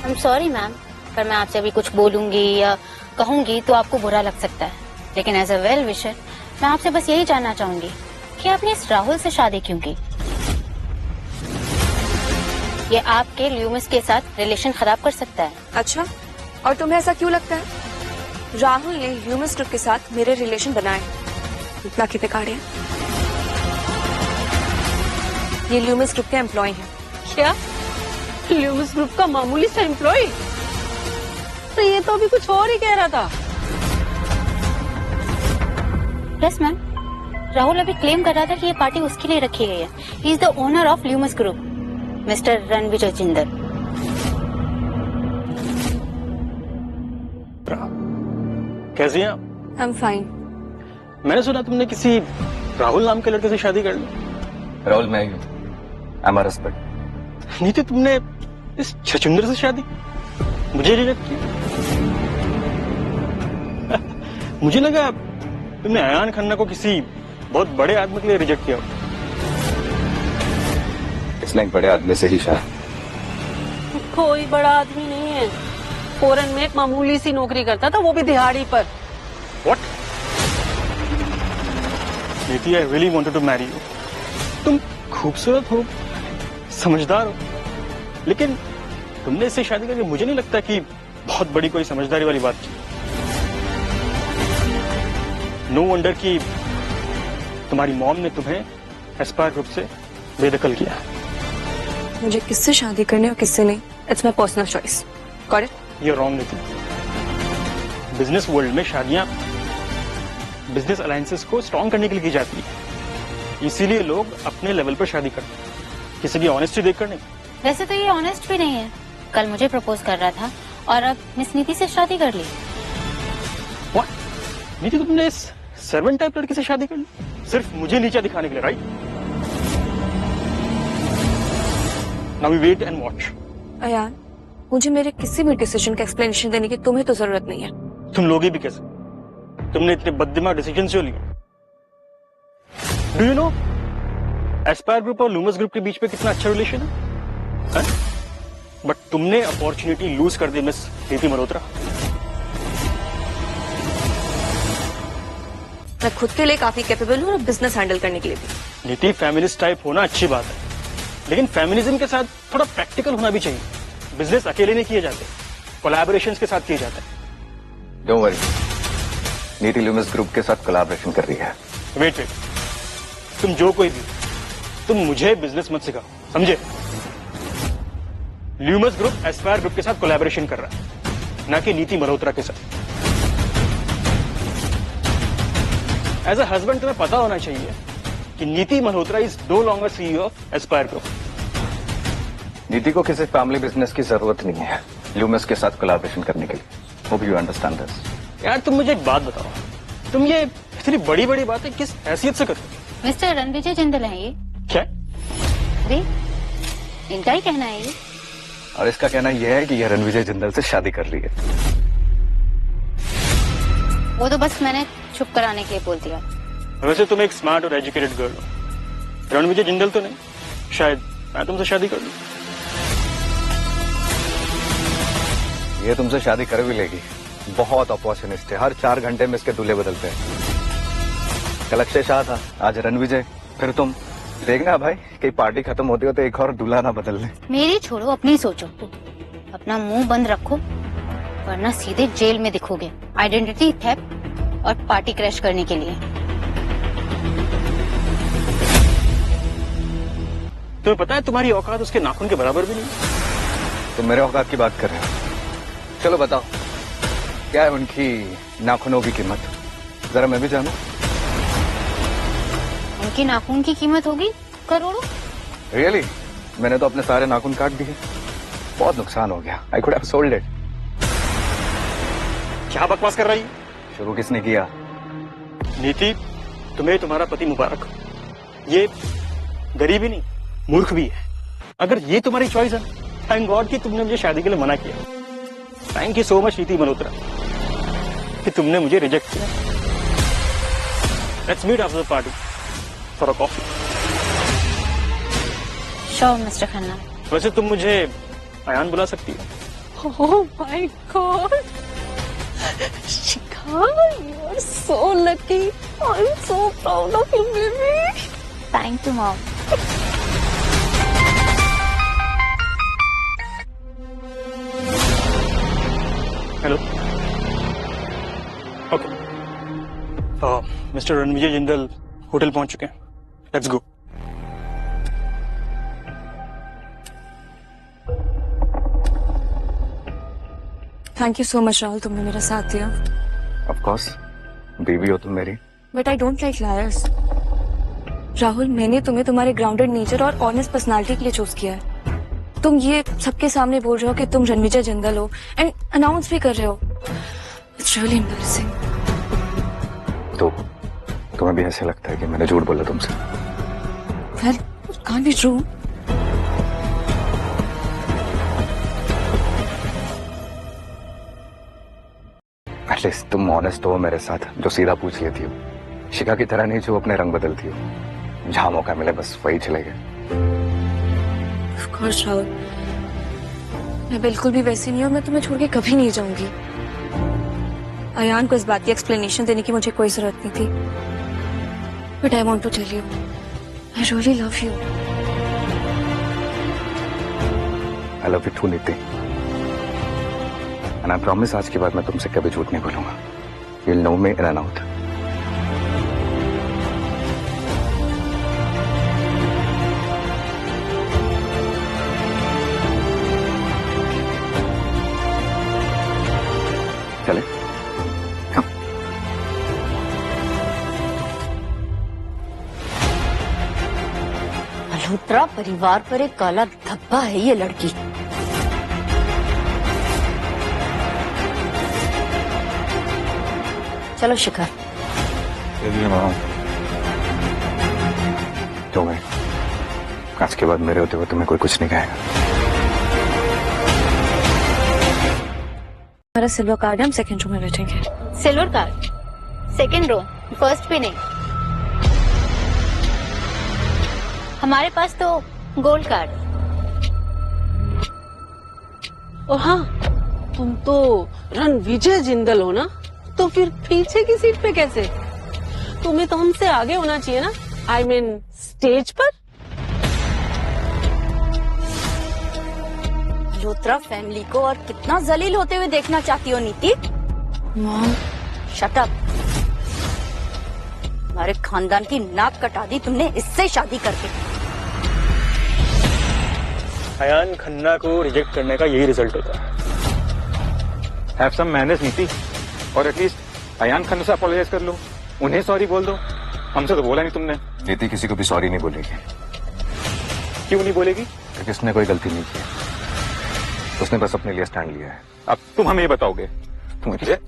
I am sorry ma'am, पर मैं आपसे अभी कुछ बोलूंगी या कहूंगी तो आपको बुरा लग सकता है, लेकिन एज अ वेल विशर मैं आपसे बस यही जानना चाहूंगी कि आपने इस राहुल से शादी क्यों की? ये आपके ल्यूमिस के साथ रिलेशन खराब कर सकता है। अच्छा, और तुम्हें ऐसा क्यों लगता है? राहुल ने ल्यूमिस ग्रुप के साथ मेरे रिलेशन बनाए, लाखी पे काढ़े। ये ल्यूमिस ग्रुप के एम्प्लॉय हैं। क्या? ल्यूमिस ग्रुप का मामूली सा एम्प्लॉय? तो ये तो अभी कुछ और ही कह रहा था। यस मैम, राहुल अभी क्लेम कर रहा था कि ये पार्टी उसके लिए रखी गई है। He is the owner of Lumus group, mister Ranvijay Jindal. कैसी हैं आप? I am fine. मैंने सुना तुमने किसी राहुल नाम के लड़के से शादी कर ली। राहुल मैं ही हूँ, आई एम हस्बैंड। नीति, तुमने इस छछुंदर से शादी? मुझे रिजेक्ट की। मुझे लगा तुमने अयान खन्ना को किसी बहुत बड़े आदमी के लिए रिजेक्ट किया। इसने एक बड़े आदमी से ही शायद। कोई बड़ा आदमी नहीं है, फॉरेन में एक मामूली सी नौकरी करता था, वो भी दिहाड़ी पर। What? नीति, I really wanted to marry you. तुम खूबसूरत हो, समझदार हो, लेकिन तुमने इससे शादी करके मुझे नहीं लगता कि बहुत बड़ी कोई समझदारी वाली बात की। नो वंडर कि तुम्हारी मॉम ने तुम्हें एस्पायर ग्रुप से बेदखल किया। मुझे किससे शादी करनी और किससे नहीं, it's my personal choice. Got it? You're wrong, नीति। बिजनेस वर्ल्ड में शादियां बिजनेस अलायंसेस को स्ट्रॉन्ग करने के लिए की जाती है, इसीलिए लोग अपने लेवल पर शादी करते हैं, किसी की ऑनेस्टी देखकर नहीं। वैसे तो ये ऑनेस्ट भी नहीं है, कल मुझे प्रपोज कर रहा था और अब मिस नीति से शादी कर ली। What? नीति, तुमने इस सर्वेंट टाइप लड़की से शादी कर ली सिर्फ मुझे नीचा दिखाने के लिए, right? Now we wait and watch. Ayaan, मुझे मेरे किसी भी डिसीजन का एक्सप्लेनेशन देने की तुम्हें तो जरूरत नहीं है। तुम लोगे भी कैसे? तुमने इतने बददिमाग डिसीजन क्यों लिए? Do you know Aspire group और लूमस ग्रुप के बीच में कितना अच्छा रिलेशन है? बट तुमने अपॉर्चुनिटी लूज कर दी मिस नीति मल्होत्रा। मैं खुद के लिए काफी कैपेबल हूँ और बिजनेस हैंडल करने के लिए भी। नीति, फेमिनिस्ट टाइप होना अच्छी बात है, लेकिन फेमिनिज्म के साथ थोड़ा प्रैक्टिकल होना भी चाहिए। बिजनेस अकेले नहीं किए जाते, कोलैबोरेशंस के साथ किए जाते हैं। डोंट वरी, नीति ल्यूमिस ग्रुप के साथ कोलैबोरेशन कर रही है। वेट, तुम जो कोई भी, तुम मुझे बिजनेस मत सिखाओ, समझे? ल्यूमिस ग्रुप एस्पायर ग्रुप के साथ कोलैबोरेशन कर रहा है, ना कि नीति मल्होत्रा के साथ। एज अ हस्बैंड तुम्हें पता होना चाहिए कि Niti Malhotra is no longer CEO of Aspire group. Niti को किसी फैमिली बिजनेस की जरूरत नहीं है ल्यूमस के साथ कोलैबोरेशन करने के लिए। Hope you understand this. यार तुम मुझे एक बात बताओ, तुम ये इतनी बड़ी बड़ी बातें किस हैसियत से करते हो? मिस्टर रणविजय जिंदल है ये। क्या? अरे इनका ही कहना है ये। और इसका कहना यह है कि यह रणविजय जिंदल से शादी कर रही है। वो तो बस मैंने चुप कराने के लिए बोल दिया। वैसे तुम एक स्मार्ट और एजुकेटेड गर्ल हो, रणविजय जिंदल तो नहीं, शायद मैं तुमसे शादी कर लूं। ये तुमसे शादी कर भी लेगी, बहुत अपॉर्चुनिस्ट है, हर 4 घंटे में इसके दूल्हे बदलते हैं। कल अक्षय शाह था, आज रणविजय, फिर तुम। देखना भाई कहीं पार्टी खत्म होती हो तो एक और दूल्हा ना बदल ले। मेरी छोड़ो, अपनी सोचो। अपना मुंह बंद रखो वरना सीधे जेल में दिखोगे आइडेंटिटी थेफ्ट और पार्टी क्रैश करने के लिए। तुम्हें पता है तुम्हारी औकात उसके नाखून के बराबर भी नहीं। तुम मेरे औकात की बात कर रहे हो? चलो बताओ क्या है उनकी नाखूनों की कीमत, जरा मैं भी जानूं। उनकी नाखून की कीमत होगी करोड़ों। रियली? मैंने तो अपने सारे नाखून काट दिए, बहुत नुकसान हो गया। I could have sold it. क्या बकवास कर रही है? शुरू किसने किया? नीति, तुम्हें तुम्हारा पति मुबारक। ये गरीब ही नहीं मूर्ख भी है। अगर ये तुम्हारी चॉइस है, थैंक गॉड कि तुमने मुझे शादी के लिए मना किया। थैंक यू सो मच नीति मल्होत्रा कि तुमने मुझे रिजेक्ट किया। Let's meet after the party for a coffee. Sure mister Khanna. वैसे तुम मुझे अयान बुला सकती हो। Oh my God, Shikha, you are so lucky. I'm so proud of you, baby. Thank you, Mom. Hello. Okay. Mister Ranvijay Jindal hotel पहुंच चुके हैं। Let's go. Thank you so much Rahul, तुमने मेरा साथ दिया। ऑफ कोर्स, बेबी हो तुम मेरी। But I don't like lawyers. Rahul, मैंने तुम्हें तुम्हारे ग्राउंडेड नेचर और ऑनेस्ट पर्सनालिटी के लिए चूज किया है। तुम ये सबके सामने बोल रहे हो कि तुम रणविजय जिंदल हो एंड अनाउंस भी कर रहे हो। It's really embarrassing. तो तुम्हें भी ऐसे लगता है कि मैंने झूठ बोला तुमसे? Well, it can't be true. At least तुम ऑनेस्ट हो मेरे साथ, जो सीधा पूछ लेती हो। शिखा की तरह नहीं जो अपने रंग बदलती हो। जहां मौका मिले बस वही चले गए। ऑफ कोर्स राहुल, मैं बिल्कुल भी वैसी नहीं हूँ। मैं तुम्हें छोड़ के कभी नहीं जाऊंगी। अयान को इस बात की एक्सप्लेनेशन देने की मुझे कोई जरूरत नहीं थी। But I want to tell you, I really love you. I love you too Niti. And I promise आज के बाद मैं तुमसे कभी झूठ नहीं बोलूंगा। You will know me in and out. चले? मल्होत्रा परिवार पर एक काला धब्बा है ये लड़की। चलो शिखर। तो मैं आज के बाद मेरे होते हुए तुम्हें कोई कुछ नहीं कहेगा। हमारा सिल्वर कार्ड है, हम सेकंड रो में बैठेंगे। Silver card second row, first पे नहीं। हमारे पास तो गोल्ड कार्ड। और हाँ, तुम तो रणविजय जिंदल हो ना, तो फिर पीछे की सीट पे कैसे? तुम्हें तो हमसे आगे होना चाहिए ना, आई मीन स्टेज पर। मल्होत्रा फैमिली को और कितना जलील होते हुए देखना चाहती हो नीति? Mom, shut up. हमारे खानदान की नाक कटा दी तुमने इससे शादी करके। अयान खन्ना को रिजेक्ट करने का यही रिजल्ट होता है। हैव सम मैनेज नीति, और एटलीस्ट अयान खन्ना से अपोलोजाइज कर लो। उन्हें सॉरी बोल दो, हमसे तो बोला नहीं तुमने। नीति किसी को भी सॉरी नहीं बोलेगी। क्यों नहीं बोलेगी? क्योंकि उसने कोई गलती नहीं की, उसने बस अपने लिए स्टैंड लिया है। अब तुम हमें ये बताओगे? मुझे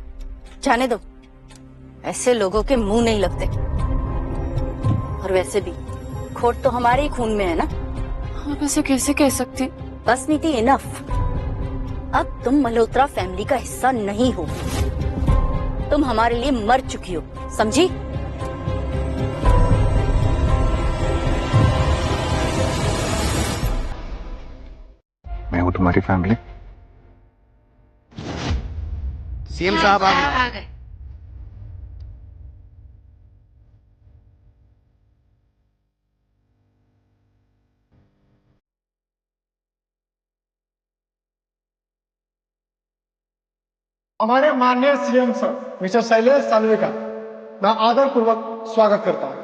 जाने दो, ऐसे लोगों के मुंह नहीं लगते। और वैसे भी खोट तो हमारे ही खून में है ना। आप ऐसे कैसे कह सकती? बस नीति, इनफ। अब तुम मल्होत्रा फैमिली का हिस्सा नहीं हो, तुम हमारे लिए मर चुकी हो, समझी? मैं हूँ तुम्हारी फैमिली। सीएम साहब आ गए। हमारे माननीय CM sir mister Shailesh Salve का मैं आदरपूर्वक स्वागत करता हूं।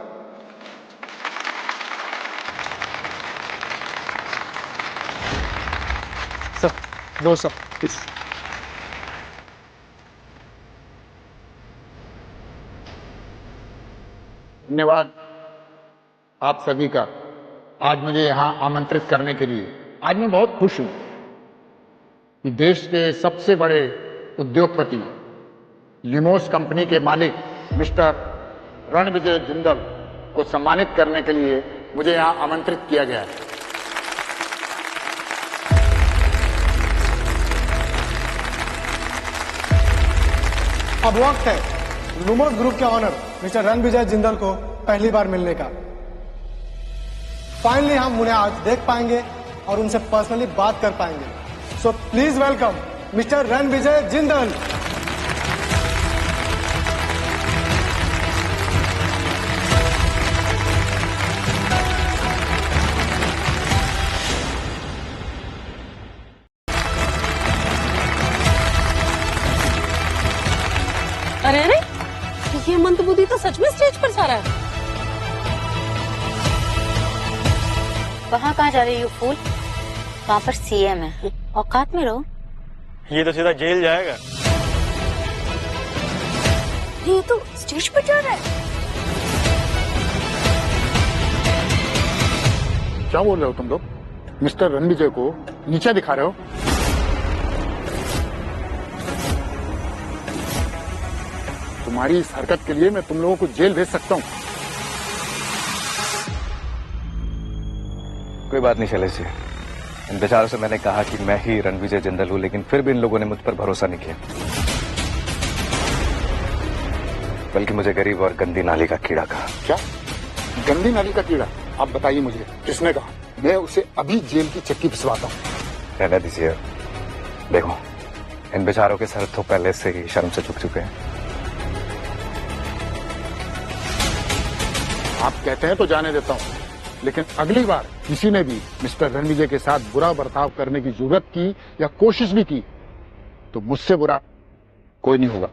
Sir, low sir, please. धन्यवाद आप सभी का आज मुझे यहाँ आमंत्रित करने के लिए। आज मैं बहुत खुश हूँ कि देश के सबसे बड़े उद्योगपति ल्यूमोस कंपनी के मालिक मिस्टर रणविजय जिंदल को सम्मानित करने के लिए मुझे यहाँ आमंत्रित किया गया है। अब वक्त है ल्यूमोस ग्रुप के ऑनर मिस्टर रणविजय जिंदल को पहली बार मिलने का। फाइनली हम उन्हें आज देख पाएंगे और उनसे पर्सनली बात कर पाएंगे। So please welcome mister Ranvijay Jindal. अरे अरे, ये मंदबुद्धि तो सच में स्टेज पर जा रहा है। वहाँ कहाँ जा रही हो फूल? वहाँ पर सीएम है, औकात में रहो। ये तो सीधा जेल जाएगा। ये तो स्टेज पर जा रहा है। क्या बोल रहे हो तुम लोग? मिस्टर रणविजय को नीचे दिखा रहे हो? तुम्हारी इस हरकत के लिए मैं तुम लोगों को जेल भेज सकता हूँ। कोई बात नहीं शैलेश जी, इन बेचारों से मैंने कहा कि मैं ही रणविजय जिंदल हूं, लेकिन फिर भी इन लोगों ने मुझ पर भरोसा नहीं किया, बल्कि मुझे गरीब और गंदी नाली का कीड़ा कहा। क्या गंदी नाली का कीड़ा? आप बताइए मुझे, किसने कहा? मैं उसे अभी जेल की चक्की पिसवाता हूँ। रहने दीजिए, देखो इन बेचारों के सर तो पहले से ही शर्म से झुक चुके हैं। आप कहते हैं तो जाने देता हूँ, लेकिन अगली बार किसी ने भी मिस्टर रणविजय के साथ बुरा बर्ताव करने की जरूरत की या कोशिश भी की तो मुझसे बुरा कोई नहीं होगा।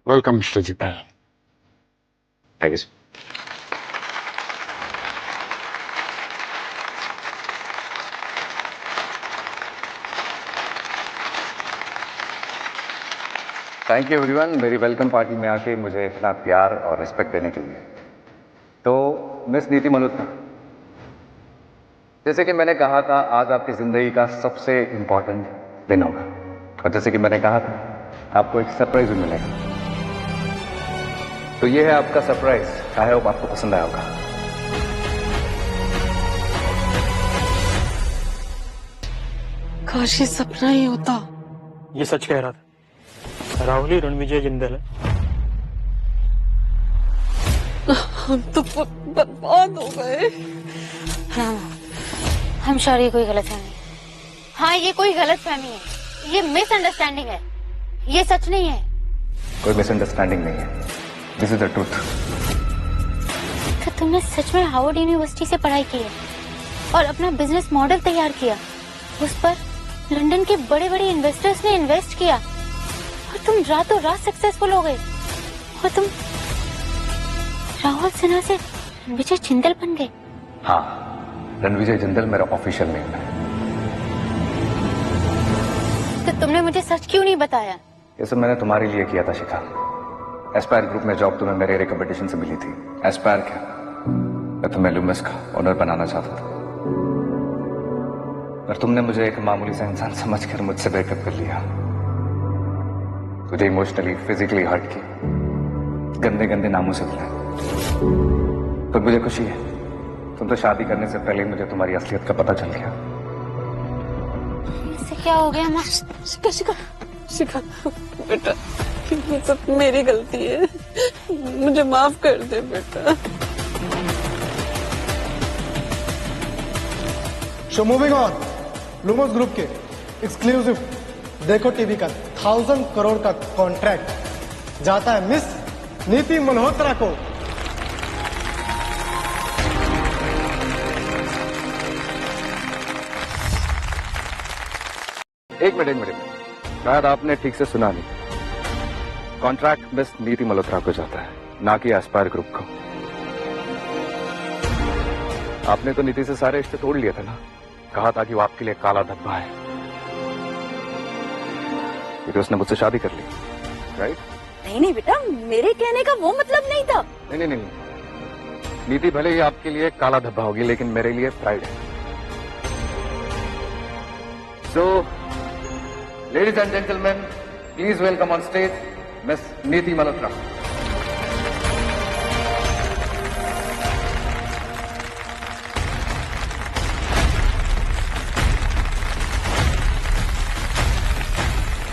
Welcome mister ji. Thank you. Thank you everyone, मेरी वेलकम पार्टी में आके मुझे इतना प्यार और रिस्पेक्ट देने के लिए। तो मिस नीति मल्होत्रा, जैसे कि मैंने कहा था आज आपकी जिंदगी का सबसे इम्पोर्टेंट दिन होगा, और जैसे कि मैंने कहा था आपको एक सरप्राइज भी मिलेगा। तो ये है आपका सरप्राइज, आई होप आपको पसंद आया होगा। काश ये सपना ही होता। ये सच कह रहा था, राहुल ही रणविजय जिंदल है। हम तो बर्बाद हो गए। हम श्योर ये कोई गलत फहमी है। हाँ, ये कोई गलत फहमी है, ये मिसअंडरस्टैंडिंग है, ये सच नहीं है। कोई मिसअंडरस्टैंडिंग नहीं है, दिस इज द ट्रूथ। तो तुमने सच में हार्वर्ड यूनिवर्सिटी से पढ़ाई की है और अपना बिजनेस मॉडल तैयार किया, उस पर लंदन के बड़े बड़े इन्वेस्टर्स ने इन्वेस्ट किया और तुम रातों रात सक्सेसफुल हो गए और तुम राहुल सिन्हा से रणविजय जिंदल बन गए। हाँ, रणविजय जिंदल मेरा ऑफिशियल नेम है। तो फिर तुमने मुझे सच क्यों नहीं बताया? ये सब मैंने तुम्हारे लिए किया था शिखा। एस्पायर ग्रुप में जॉब तुम्हें मेरे रिकमेंडेशन से मिली थी। एस्पायर क्या, मैं तुम्हें लूमस का ओनर बनाना चाहता था, पर तुमने मुझे एक मामूली सा इंसान समझकर मुझसे ब्रेकअप कर लिया। तुझे इमोशनली फिजिकली हर्ट किया, गंदे गंदे नामों से बुलाया। पर मुझे खुशी है, तुम तो शादी करने से पहले ही मुझे तुम्हारी असलियत का पता चल गया। इससे क्या हो गया माँ? शिखा शिखा शिखा बेटा, ये सब मेरी गलती है, मुझे माफ कर दे बेटा। सो मूविंग ऑन, लूमस ग्रुप के एक्सक्लूसिव देखो टीवी का 1000 करोड़ का कॉन्ट्रैक्ट जाता है मिस नीति मल्होत्रा को। एक मिनट, शायद आपने ठीक से सुना नहीं। कॉन्ट्रैक्ट मिस नीति मल्होत्रा को जाता है, ना कि एस्पायर ग्रुप को। आपने तो नीति से सारे रिश्ते तोड़ लिए थे ना, कहा था कि वो आपके लिए काला धब्बा है, क्योंकि उसने मुझसे शादी कर ली, राइट? नहीं बेटा, मेरे कहने का वो मतलब नहीं था। नहीं, नीति भले ही आपके लिए काला धब्बा होगी, लेकिन मेरे लिए प्राइड है। So ladies and gentleman, please welcome on stage miss Niti Malhotra.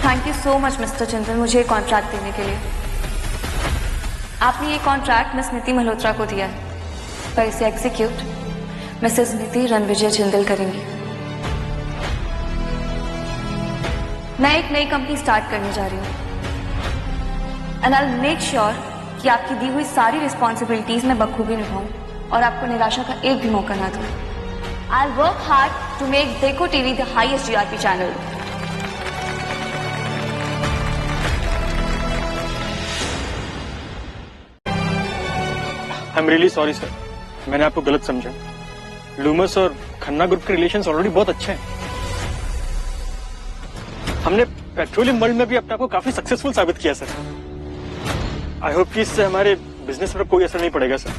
Thank you so much mister Chintan, मुझे ये कॉन्ट्रैक्ट देने के लिए। आपने ये कॉन्ट्रैक्ट मिस नीति मल्होत्रा को दिया है, पर इसे एग्जीक्यूट मिसेस नीति रणविजय जिंदल करेंगी। मैं एक नई कंपनी स्टार्ट करने जा रही हूँ, and I will make sure कि आपकी दी हुई सारी रिस्पॉन्सिबिलिटीज मैं बखूबी निभाऊं और आपको निराशा का एक भी मौका ना दूं। I will work hard to make देखो TV the highest GRP channel. I am really sorry sir, मैंने आपको गलत समझा। लूमस और खन्ना ग्रुप के रिलेशंस ऑलरेडी बहुत अच्छे हैं। हमने पेट्रोलियम वर्ल्ड में भी अपने आप को काफी सक्सेसफुल साबित किया सर। आई होप कि इससे हमारे बिजनेस पर कोई असर नहीं पड़ेगा sir.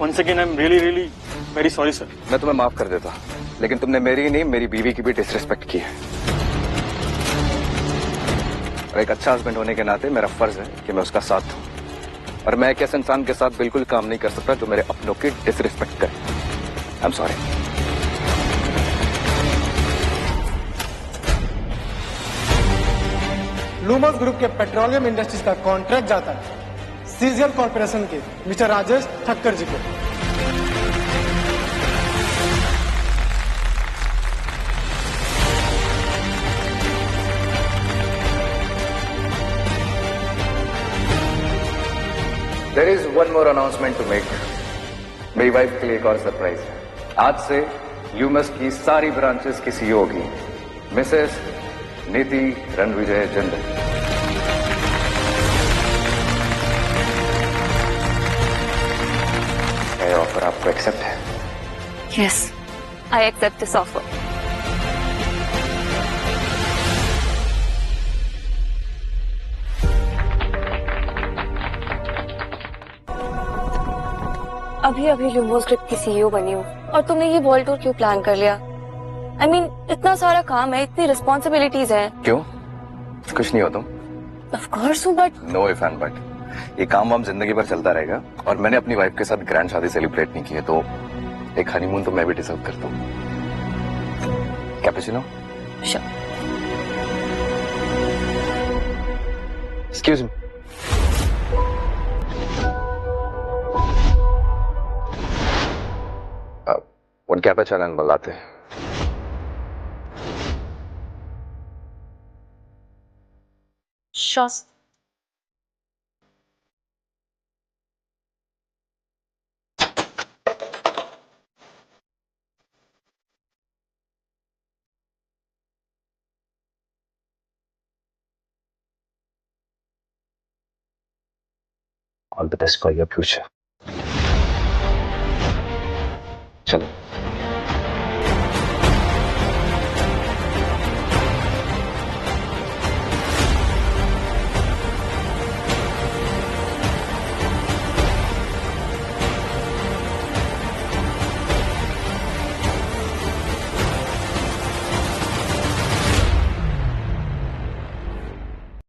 Once again I am really very sorry sir. मैं तुम्हें माफ कर देता, लेकिन तुमने मेरी ही नहीं, मेरी बीवी की भी डिसरिस्पेक्ट की है। और एक अच्छा हस्बैंड होने के नाते मेरा फर्ज है कि मैं उसका साथ दूं, और मैं एक ऐसे इंसान के साथ बिल्कुल काम नहीं कर सकता जो मेरे अपनों की डिसरिस्पेक्ट करे। I am sorry. लूमस ग्रुप के पेट्रोलियम इंडस्ट्रीज का कॉन्ट्रैक्ट जाता है सीजीएल कॉर्पोरेशन के मिस्टर राजेश ठक्कर जी को। There is one more announcement to make. मेरी वाइफ के लिए एक और सरप्राइज है। आज से ल्यूमस की सारी ब्रांचेस की सीईओ होगी मिसेस नीति रणविजय जिंदल। ये ऑफर आपको एक्सेप्ट है? Yes, I accept this offer. अभी अभी लूमस ग्रुप की सीईओ बनी हूँ और तुमने ये वर्ल्ड टूर क्यों प्लान कर लिया? I mean, इतना सारा काम है, इतनी रिस्पॉन्सिबिलिटीज हैं। क्यों, खुश नहीं हो तुम? Of course हूँ, but know if and but. ये काम वाम जिंदगी भर चलता रहेगा, और मैंने अपनी वाइफ के साथ ग्रैंड शादी सेलिब्रेट नहीं की है, तो एक हनीमून तो मैं भी डिजर्व करता हूँ। Cappuccino? Sure. Excuse me. One cappuccino and one latte. Sure. All the best for your future. चलो।